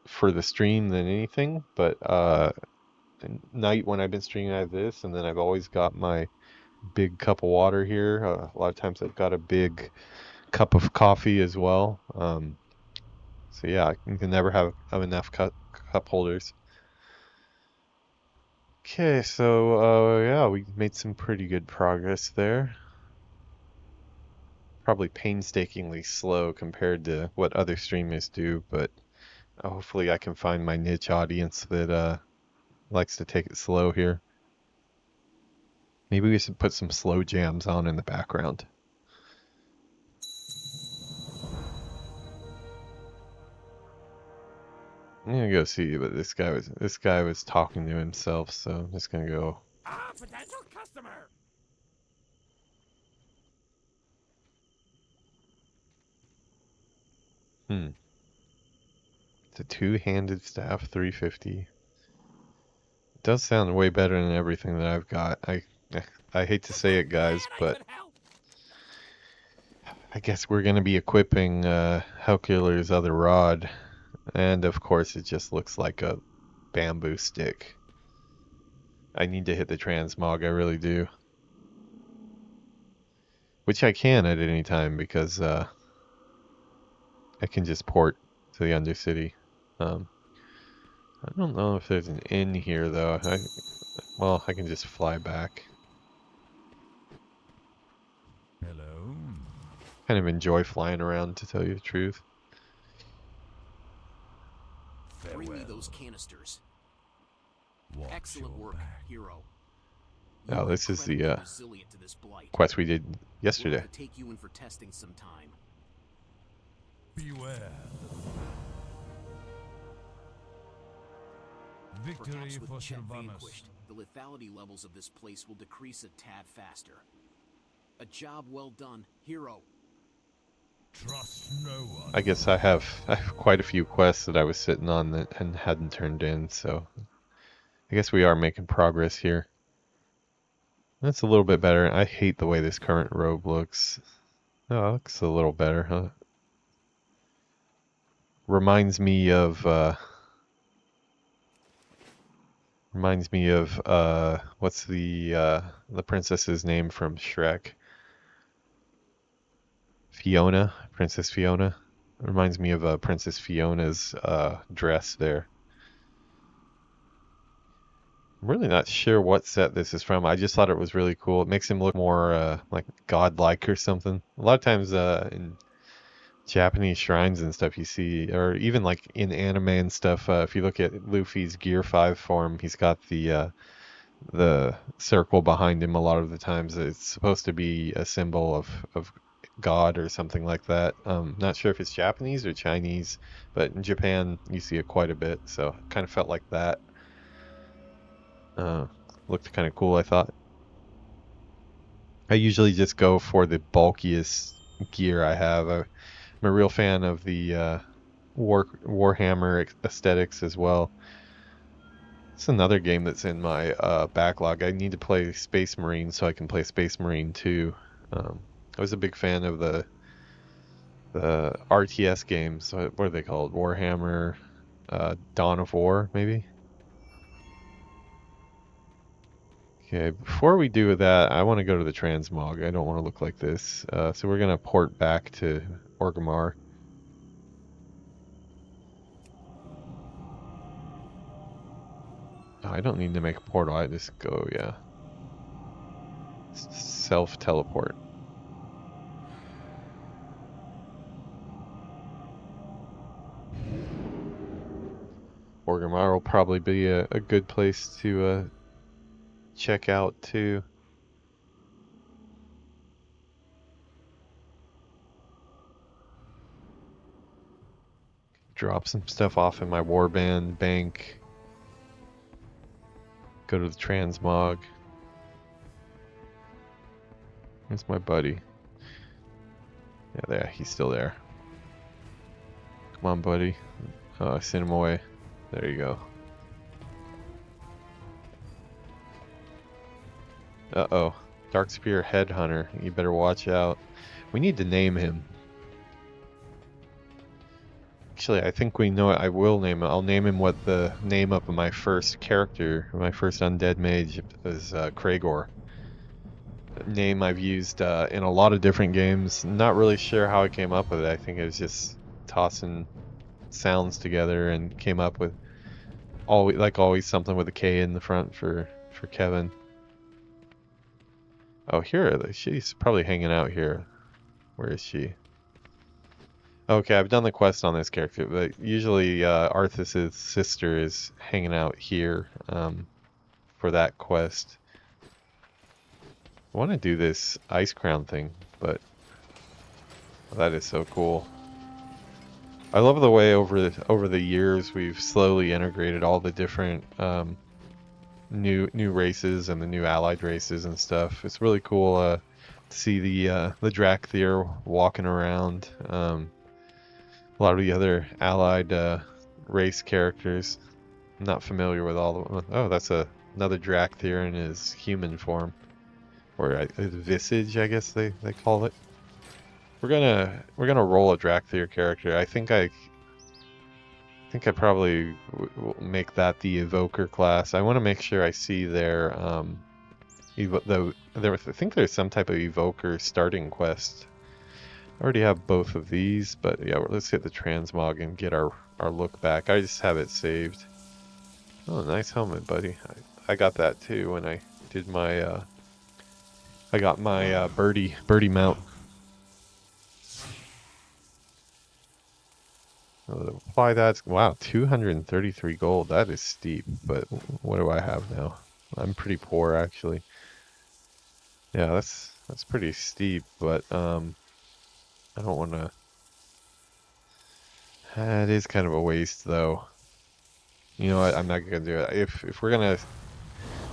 for the stream than anything. But at night when I've been streaming, I have this, and then I've always got my big cup of water here. A lot of times I've got a big cup of coffee as well. So yeah, you can never have enough cup holders. Okay, so yeah, we made some pretty good progress there. Probably painstakingly slow compared to what other streamers do, but hopefully I can find my niche audience that likes to take it slow here. Maybe we should put some slow jams on in the background. I'm gonna go see, but this guy was talking to himself, so I'm just gonna go. Ah, potential customer. It's a two-handed staff, 350. It does sound way better than everything that I've got. I hate to say it, guys, but I guess we're gonna be equipping Helcular's other rod, and of course it just looks like a bamboo stick. I need to hit the transmog, I really do. Which I can at any time because I can just port to the Undercity. I don't know if there's an inn here though. Well, I can just fly back. Hello. Kind of enjoy flying around, to tell you the truth. Bring me those canisters. Watch Excellent your work, back. hero. Oh, You're this is the incredibly resilient to this blight. quest we did We'll yesterday. have to take you in for testing sometime. Beware. Victory Perhaps with for Chet Sylvanas. vanquished, the lethality levels of this place will decrease a tad faster. A job well done, hero. Trust no one. I guess I have quite a few quests that I was sitting on that and hadn't turned in, so I guess we are making progress here. That's a little bit better. I hate the way this current robe looks. Oh, it looks a little better, huh? Reminds me of what's the princess's name from Shrek? Fiona, Princess Fiona. Reminds me of Princess Fiona's dress there. I'm really not sure what set this is from. I just thought it was really cool. It makes him look more like godlike or something. A lot of times in Japanese shrines and stuff you see, or even like in anime and stuff, if you look at Luffy's Gear 5 form, he's got the circle behind him a lot of the times. It's supposed to be a symbol of God or something like that. Not sure if it's Japanese or Chinese, but in Japan you see it quite a bit, so it kind of felt like that. Looked kind of cool, I thought. I usually just go for the bulkiest gear I have. I'm a real fan of the Warhammer aesthetics as well. It's another game that's in my backlog. I need to play Space Marine so I can play Space Marine 2. I was a big fan of the RTS games. What are they called? Warhammer Dawn of War, maybe? Okay, before we do that, I want to go to the transmog. I don't want to look like this. So we're going to port back to Orgrimmar. Oh, I don't need to make a portal. I just go, yeah. Self-teleport. Orgrimmar will probably be a good place to check out too. drop some stuff off in my warband bank. Go to the transmog. Where's my buddy? Yeah, there. He's still there. Come on, buddy. Oh, I sent him away. There you go. Uh-oh. Darkspear Headhunter. You better watch out. We need to name him. Actually, I think we know it. I will name him. I'll name him what the name of my first character, my first undead mage, is Kragor. Name I've used in a lot of different games. Not really sure how I came up with it. I think it was just tossing sounds together and came up with always something with a K in the front for Kevin. Oh, here she's probably hanging out here. Where is she? Okay, I've done the quest on this character, but usually Arthas's sister is hanging out here for that quest. I want to do this ice crown thing, but that is so cool. I love the way over the years we've slowly integrated all the different new races and the new allied races and stuff. It's really cool to see the Drakthir walking around. A lot of the other allied race characters. I'm not familiar with all of them. Oh, that's another Drakthir in his human form. Or visage, I guess they call it. We're gonna roll a Drakthir character. I think I probably will make that the evoker class. I want to make sure I see their I think there's some type of evoker starting quest. I already have both of these, but yeah, let's hit the transmog and get our look back. I just have it saved. Oh, nice helmet, buddy. I got that too when I did my I got my birdie mount. Apply that. Wow, 233 gold. That is steep, but what do I have now? I'm pretty poor, actually. Yeah, that's pretty steep, but I don't want to. It is kind of a waste, though. You know what? I'm not gonna do it. If we're gonna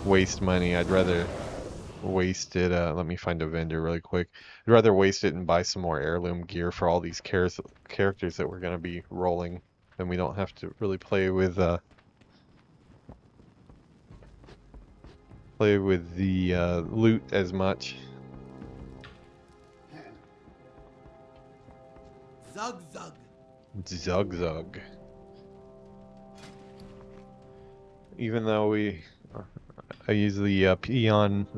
waste money, I'd rather waste it. Let me find a vendor really quick. I'd rather waste it and buy some more heirloom gear for all these characters that we're gonna be rolling, and we don't have to really play with the loot as much. Zug zug. Zug zug. Even though I use the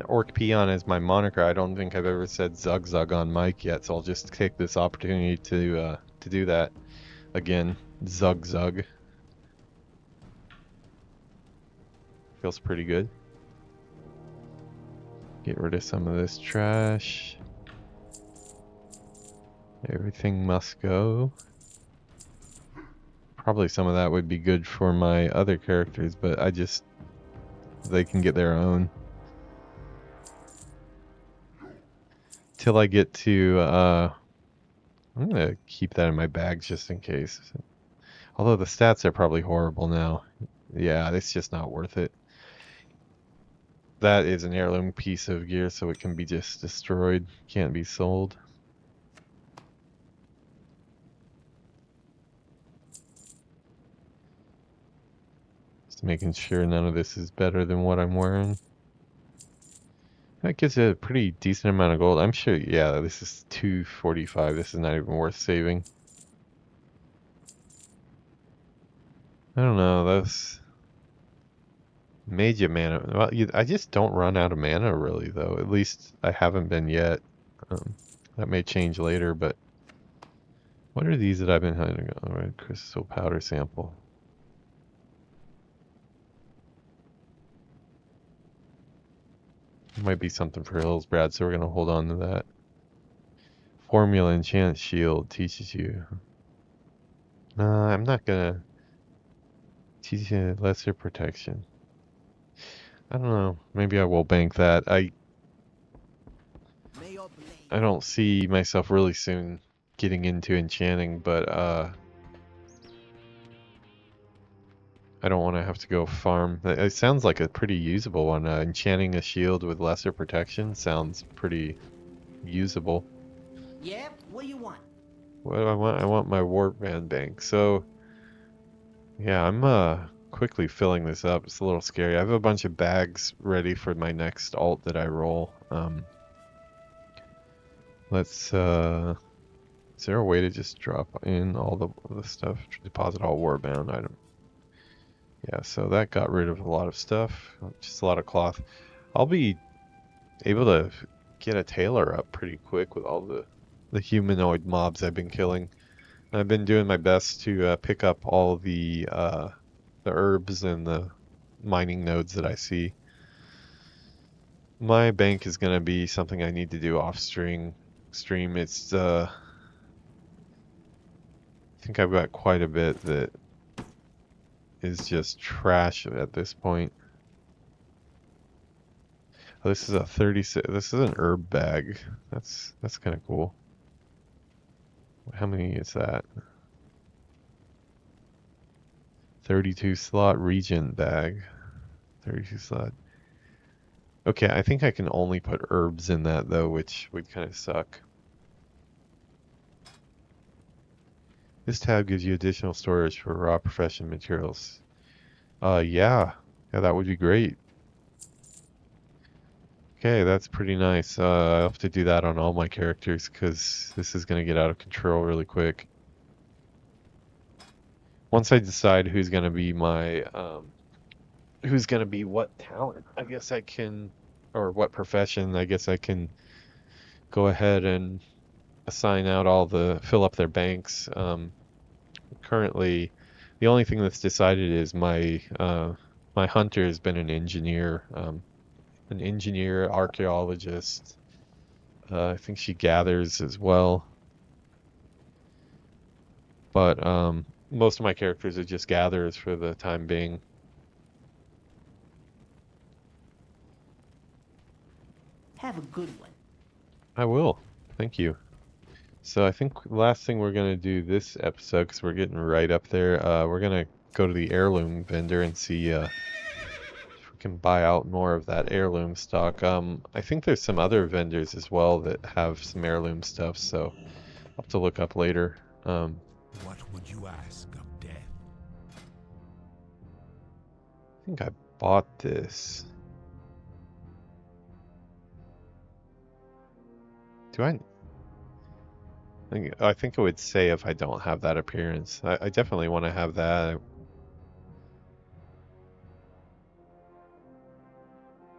orc peon as my moniker, I don't think I've ever said zug zug on mic yet, so I'll just take this opportunity to do that again. Zug zug. Feels pretty good. Get rid of some of this trash. Everything must go. Probably some of that would be good for my other characters, but they can get their own. Till I get to, I'm gonna keep that in my bags just in case. Although the stats are probably horrible now. Yeah, it's just not worth it. That is an heirloom piece of gear, so it can be just destroyed. Can't be sold. Just making sure none of this is better than what I'm wearing. That gives you a pretty decent amount of gold. I'm sure, yeah, this is 245. This is not even worth saving. I don't know, that's Mage mana. Well, I just don't run out of mana, really, though. At least I haven't been yet. That may change later, but what are these that I've been hiding? All right, crystal powder sample. Might be something for Hillsbrad, so we're gonna hold on to that. Formula enchant shield teaches you. I'm not gonna teach you lesser protection. I don't know. Maybe I will bank that. I don't see myself really soon getting into enchanting, but I don't want to have to go farm. It sounds like a pretty usable one. Enchanting a shield with lesser protection sounds pretty usable. Yeah, what do you want? What do I want? I want my warband bank. So, yeah, I'm quickly filling this up. It's a little scary. I have a bunch of bags ready for my next alt that I roll. Let's is there a way to just drop in all the stuff? Deposit all warbound item. Yeah, so that got rid of a lot of stuff. Just a lot of cloth. I'll be able to get a tailor up pretty quick with all the humanoid mobs I've been killing. I've been doing my best to pick up all the herbs and the mining nodes that I see. My bank is gonna be something I need to do off stream. It's I think I've got quite a bit that is just trash at this point. Oh, this is a 36. This is an herb bag. That's kind of cool. How many is that? 32 slot regent bag. 32 slot. Okay, I think I can only put herbs in that though, which would kind of suck. This tab gives you additional storage for raw profession materials. Yeah, that would be great. Okay, that's pretty nice. I'll have to do that on all my characters because this is going to get out of control really quick. Once I decide who's going to be my, who's going to be what talent, I guess I can, or what profession, I guess I can go ahead and assign out all fill up their banks. Currently, the only thing that's decided is my hunter has been an engineer, archaeologist. I think she gathers as well. But most of my characters are just gatherers for the time being. Have a good one. I will. Thank you. So I think the last thing we're going to do this episode, because we're getting right up there, we're going to go to the heirloom vendor and see if we can buy out more of that heirloom stock. I think there's some other vendors as well that have some heirloom stuff, so I'll have to look up later. What would you ask of death? I think I bought this. Do I? I think it would say if I don't have that appearance. I definitely want to have that.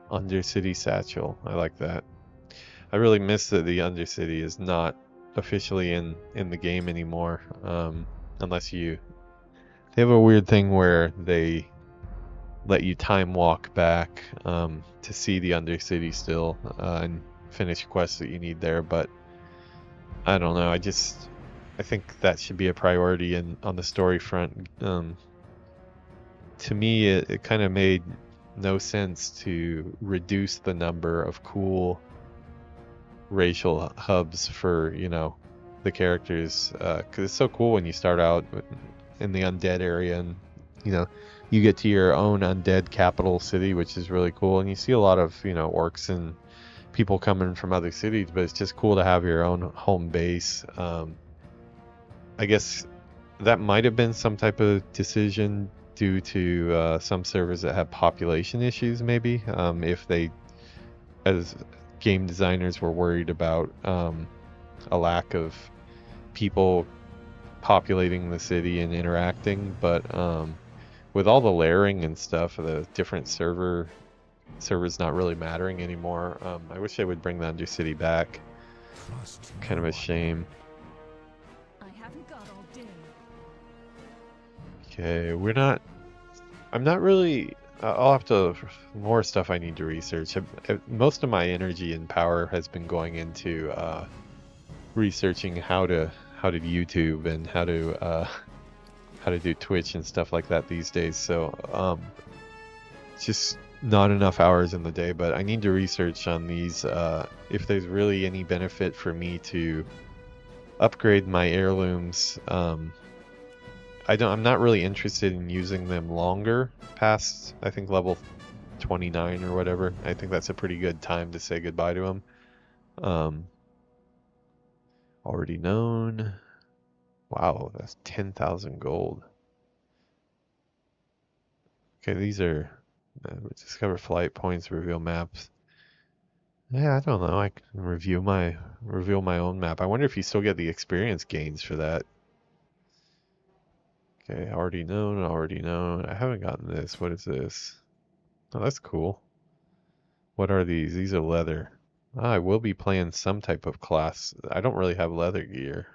Undercity Satchel. I like that. I really miss that the Undercity is not officially in the game anymore. Unless they have a weird thing where they let you time walk back to see the Undercity still and finish quests that you need there, but I don't know. I think that should be a priority on the story front. To me, it kind of made no sense to reduce the number of cool racial hubs for, the characters. Because it's so cool when you start out in the undead area and, you get to your own undead capital city, which is really cool. And you see a lot of, orcs and people coming from other cities, but it's just cool to have your own home base. I guess that might have been some type of decision due to some servers that have population issues, maybe. If they, as game designers, were worried about a lack of people populating the city and interacting, but with all the layering and stuff, the different servers not really mattering anymore. I wish they would bring the Undercity back. Kind of a shame. I haven't got all day. Okay, I'm not really. I'll have to more stuff I need to research. Most of my energy and power has been going into researching how to YouTube and how to do Twitch and stuff like that these days. So it's just not enough hours in the day, but I need to research on these if there's really any benefit for me to upgrade my heirlooms I'm not really interested in using them longer past, I think, level 29 or whatever. I think that's a pretty good time to say goodbye to them. Already known. Wow, that's 10,000 gold. Okay, these are discover flight points, reveal maps. Yeah, I don't know. I can reveal my own map. I wonder if you still get the experience gains for that. Okay, already known, already known. I haven't gotten this. What is this? Oh, that's cool. What are these? These are leather. Ah, I will be playing some type of class. I don't really have leather gear.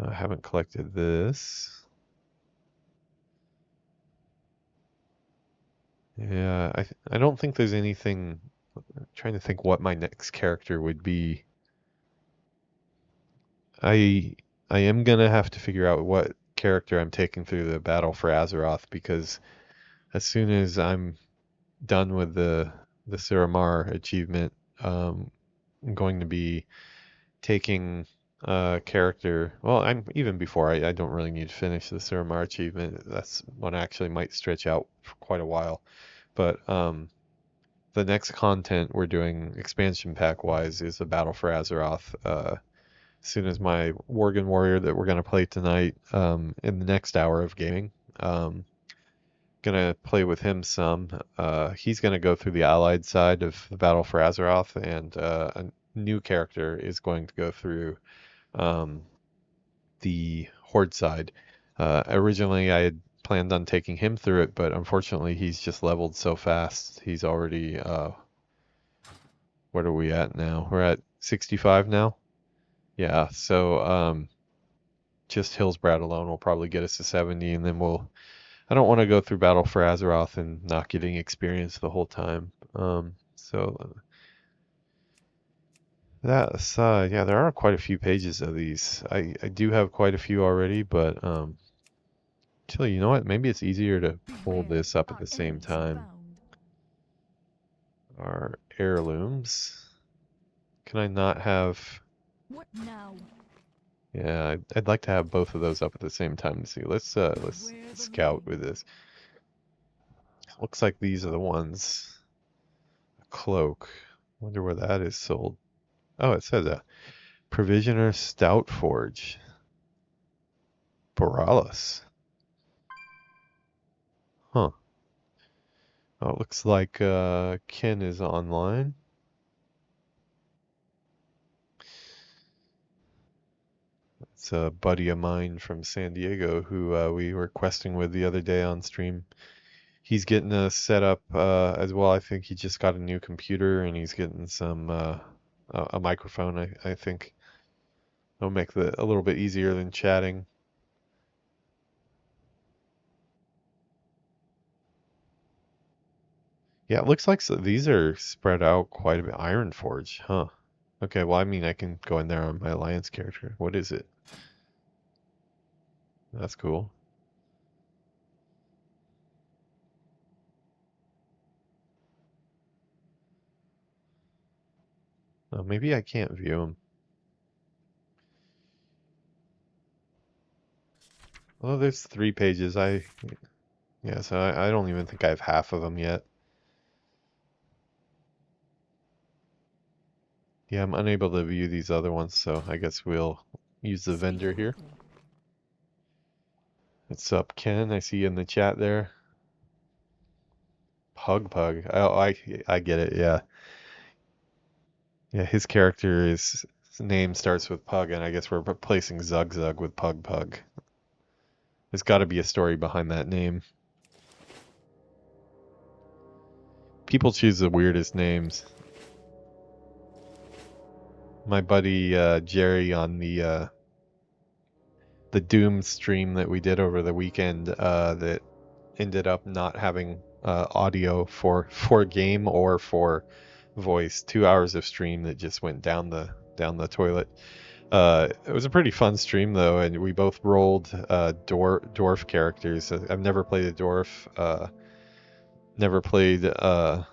I haven't collected this. Yeah, I don't think there's anything. I'm trying to think what my next character would be. I I am gonna have to figure out what character I'm taking through the battle for Azeroth, because as soon as I'm done with the Siramar achievement, I'm going to be taking a character. Well, I'm even before I don't really need to finish the Siramar achievement. That's one actually might stretch out for quite a while. But the next content we're doing expansion pack wise is the Battle for Azeroth. As soon as my Worgen Warrior that we're gonna play tonight, in the next hour of gaming, gonna play with him some. He's gonna go through the allied side of the Battle for Azeroth, and a new character is going to go through the Horde side. Originally, I had planned on taking him through it, but unfortunately, he's just leveled so fast. He's already, what are we at now? We're at 65 now? Yeah, so just Hillsbrad alone will probably get us to 70, and then I don't want to go through Battle for Azeroth and not getting experience the whole time. So that aside, yeah, there are quite a few pages of these. I do have quite a few already, but actually, you know what? Maybe it's easier to pull this up at the same time. Our heirlooms. Can I not have? What now? Yeah, I'd like to have both of those up at the same time to see. Let's scout with this. Looks like these are the ones. A cloak. Wonder where that is sold. Oh, it says a Provisioner Stout Forge. Boralis. Huh. Oh, it looks like Ken is online. It's a buddy of mine from San Diego who we were questing with the other day on stream. He's getting us set up as well. I think he just got a new computer and he's getting some a microphone. I think it'll make a little bit easier than chatting. Yeah, it looks like these are spread out quite a bit. Iron Forge, huh? Okay, well, I mean, I can go in there on my Alliance character. What is it? That's cool. Oh, maybe I can't view them. Well, there's 3 pages. Yeah, so I don't even think I have half of them yet. Yeah, I'm unable to view these other ones, so I guess we'll use the vendor here. What's up, Ken? I see you in the chat there. Pug. Oh, I get it. Yeah. Yeah, his his name starts with Pug, and I guess we're replacing Zug with Pug. There's got to be a story behind that name. People choose the weirdest names. My buddy Jerry on the Doom stream that we did over the weekend that ended up not having audio for game or for voice. 2 hours of stream that just went down the toilet. It was a pretty fun stream though, and we both rolled dwarf characters. I've never played a dwarf. Never played. I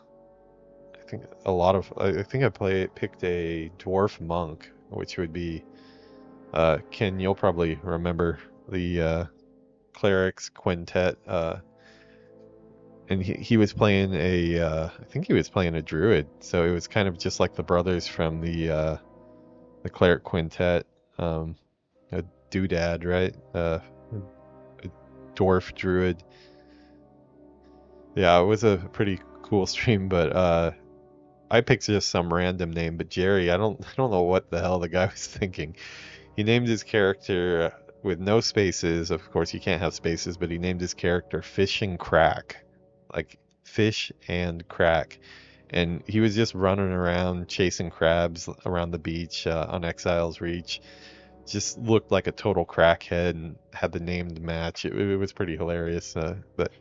think I think I picked a dwarf monk, which would be. Ken, you'll probably remember the clerics quintet, and he was playing I think he was playing a druid, so it was kind of just like the brothers from the cleric quintet, a doodad, right? A dwarf druid. Yeah, it was a pretty cool stream, but I picked just some random name, but Jerry, I don't know what the hell the guy was thinking. He named his character with no spaces. Of course, you can't have spaces, but he named his character Fish and Crack, like fish and crack. And he was just running around chasing crabs around the beach on Exile's Reach. Just looked like a total crackhead and had the name to match. It was pretty hilarious. But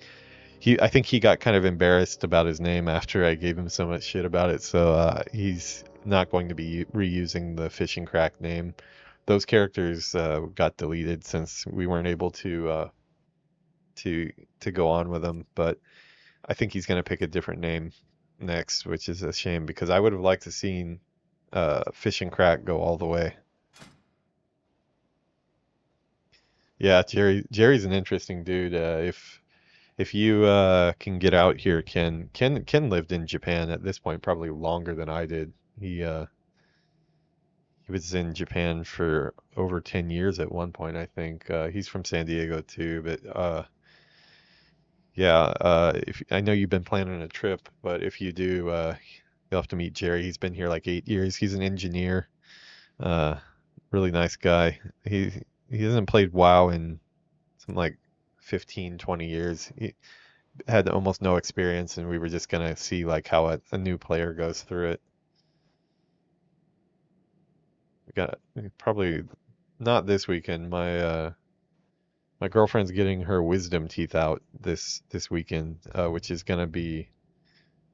I think he got kind of embarrassed about his name after I gave him so much shit about it. So he's not going to be reusing the Fish and Crack name. Those characters got deleted since we weren't able to go on with them. But I think he's going to pick a different name next, which is a shame because I would have liked to seen Fish and Crack go all the way. Yeah, Jerry's an interesting dude. If you can get out here, Ken lived in Japan at this point, probably longer than I did. He was in Japan for over 10 years at one point, I think. He's from San Diego too, but yeah, if I know you've been planning a trip, but if you do, you'll have to meet Jerry. He's been here like 8 years. He's an engineer. Uh, really nice guy. He hasn't played WoW in something like 15, 20 years. He had almost no experience, and we were just gonna see like how a new player goes through it. We got probably not this weekend. My girlfriend's getting her wisdom teeth out this weekend, which is gonna be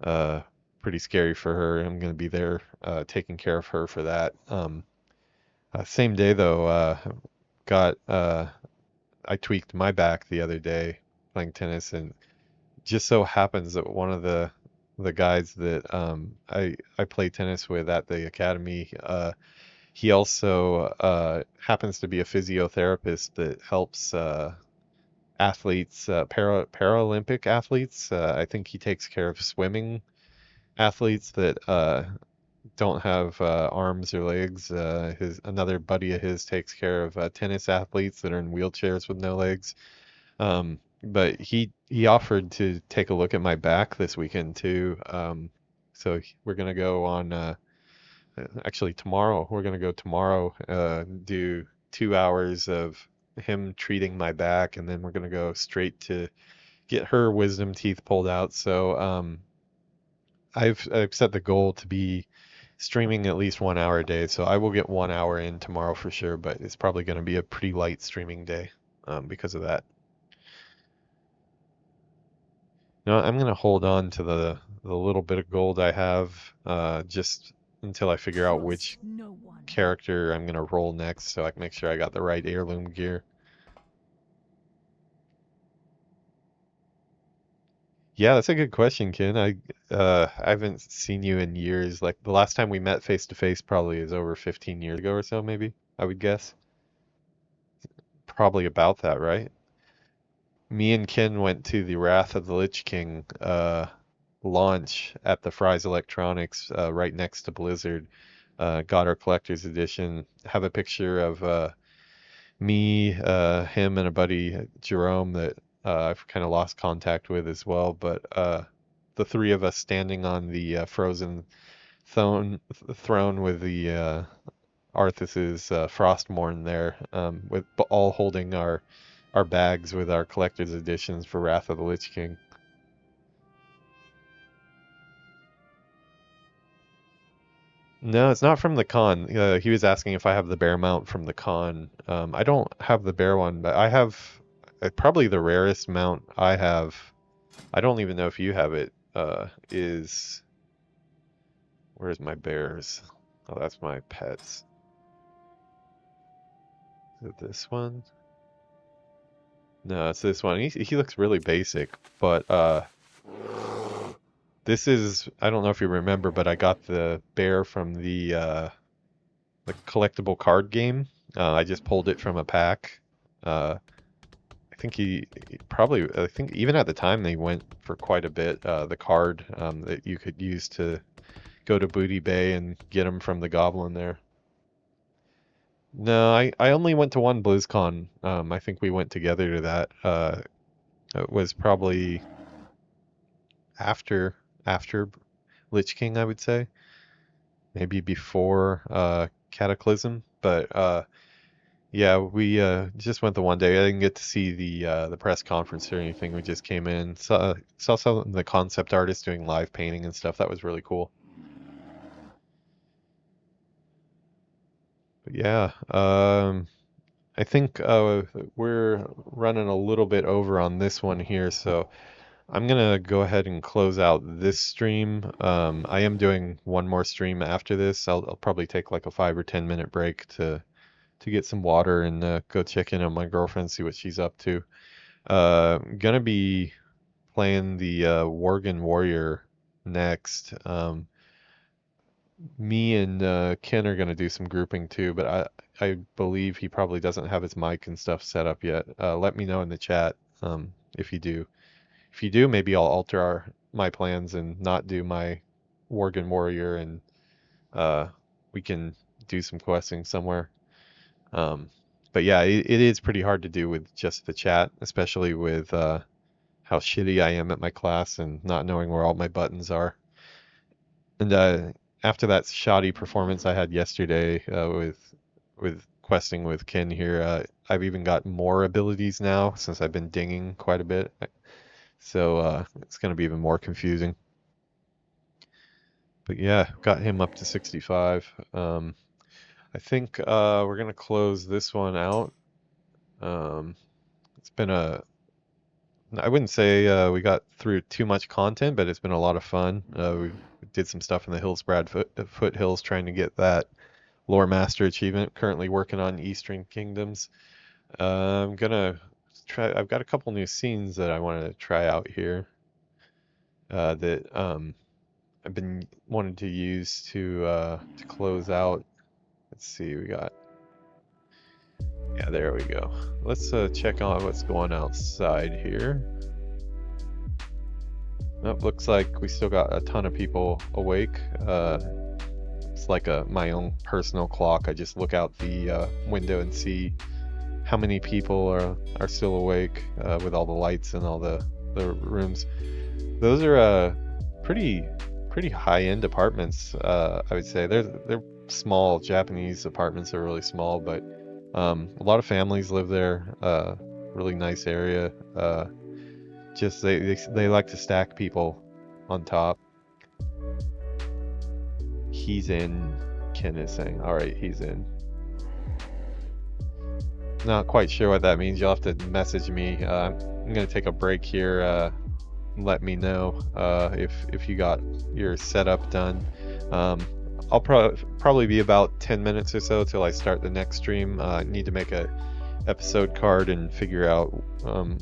uh pretty scary for her. I'm gonna be there taking care of her for that. Same day though, got I tweaked my back the other day playing tennis, and just so happens that one of the guys that I play tennis with at the academy, he also happens to be a physiotherapist that helps athletes, Paralympic athletes. I think he takes care of swimming athletes that don't have arms or legs. His another buddy of his takes care of tennis athletes that are in wheelchairs with no legs. But he offered to take a look at my back this weekend too. So we're gonna go on. Actually, tomorrow we're gonna go tomorrow. Do 2 hours of him treating my back, and then we're gonna go straight to get her wisdom teeth pulled out. So I've set the goal to be streaming at least 1 hour a day. So I will get 1 hour in tomorrow for sure, but it's probably gonna be a pretty light streaming day because of that. No, I'm gonna hold on to the little bit of gold I have, just until I figure out which No one. character I'm gonna roll next, so I can make sure I got the right heirloom gear. Yeah, that's a good question, Ken. I haven't seen you in years. Like the last time we met face to face probably is over 15 years ago or so, maybe, I would guess. Probably about that, right? Me and Ken went to the Wrath of the Lich King launch at the Fry's Electronics right next to Blizzard. Got our collector's edition. Have a picture of me, him, and a buddy, Jerome, that I've kind of lost contact with as well. But the three of us standing on the frozen throne with the Arthas's Frostmourne there, with all holding our bags with our collector's editions for Wrath of the Lich King. No, it's not from the con. He was asking if I have the bear mount from the con. I don't have the bear one, but I have probably the rarest mount I have. I don't even know if you have it. Is where's my bears? Oh, that's my pets. Is it this one? No, it's this one. He looks really basic, but this is, I don't know if you remember, but I got the bear from the collectible card game. I just pulled it from a pack. I think I think even at the time they went for quite a bit. The card that you could use to go to Booty Bay and get them from the Goblin there. No, I only went to one BlizzCon. I think we went together to that. It was probably after Lich King, I would say. Maybe before Cataclysm, but yeah, we just went the one day. I didn't get to see the press conference or anything. We just came in, saw some of the concept artists doing live painting and stuff. That was really cool. But yeah, I think we're running a little bit over on this one here, so I'm gonna go ahead and close out this stream. I am doing one more stream after this. I'll probably take like a 5 or 10 minute break to get some water and go check in on my girlfriend, see what she's up to. Gonna be playing the Worgen Warrior next. Me and Ken are gonna do some grouping too, but I believe he probably doesn't have his mic and stuff set up yet. Let me know in the chat if you do. If you do, maybe I'll alter my plans and not do my Worgen Warrior, and we can do some questing somewhere. But yeah, it is pretty hard to do with just the chat, especially with how shitty I am at my class and not knowing where all my buttons are. And after that shoddy performance I had yesterday with questing with Ken here, I've even got more abilities now since I've been dinging quite a bit. So it's going to be even more confusing. But yeah, got him up to 65. I think we're going to close this one out. It's been I wouldn't say we got through too much content, but it's been a lot of fun. We did some stuff in the Hillsbrad foothills trying to get that Loremaster achievement. Currently working on Eastern Kingdoms. I'm gonna try. I've got a couple new scenes that I want to try out here. That I've been wanting to use to close out. Let's see, we got. Yeah, there we go. Let's check on what's going outside here. Oh, looks like we still got a ton of people awake. It's like my own personal clock. I just look out the window and see how many people are still awake with all the lights and all the rooms. Those are pretty high-end apartments. I would say they're small. Japanese apartments are really small, but a lot of families live there. Really nice area. Just they like to stack people on top. He's in. Ken is saying, all right, he's in. Not quite sure what that means. You'll have to message me. I'm gonna take a break here. Let me know if you got your setup done. I'll probably be about 10 minutes or so till I start the next stream. I need to make a episode card and figure out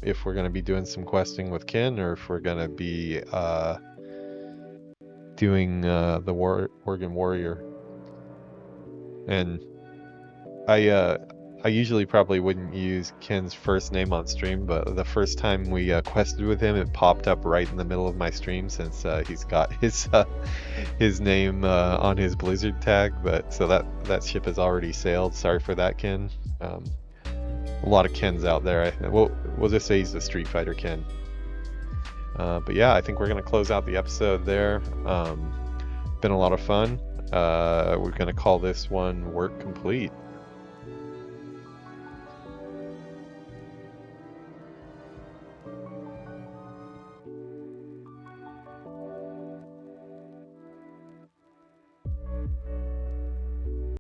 if we're going to be doing some questing with Ken or if we're going to be doing the Worgen Warrior. And I usually probably wouldn't use Ken's first name on stream, but the first time we quested with him, it popped up right in the middle of my stream since he's got his name on his Blizzard tag. But so that ship has already sailed. Sorry for that, Ken. A lot of Kens out there. We'll just say he's the Street Fighter Ken. But yeah, I think we're gonna close out the episode there. Been a lot of fun. We're gonna call this one work complete.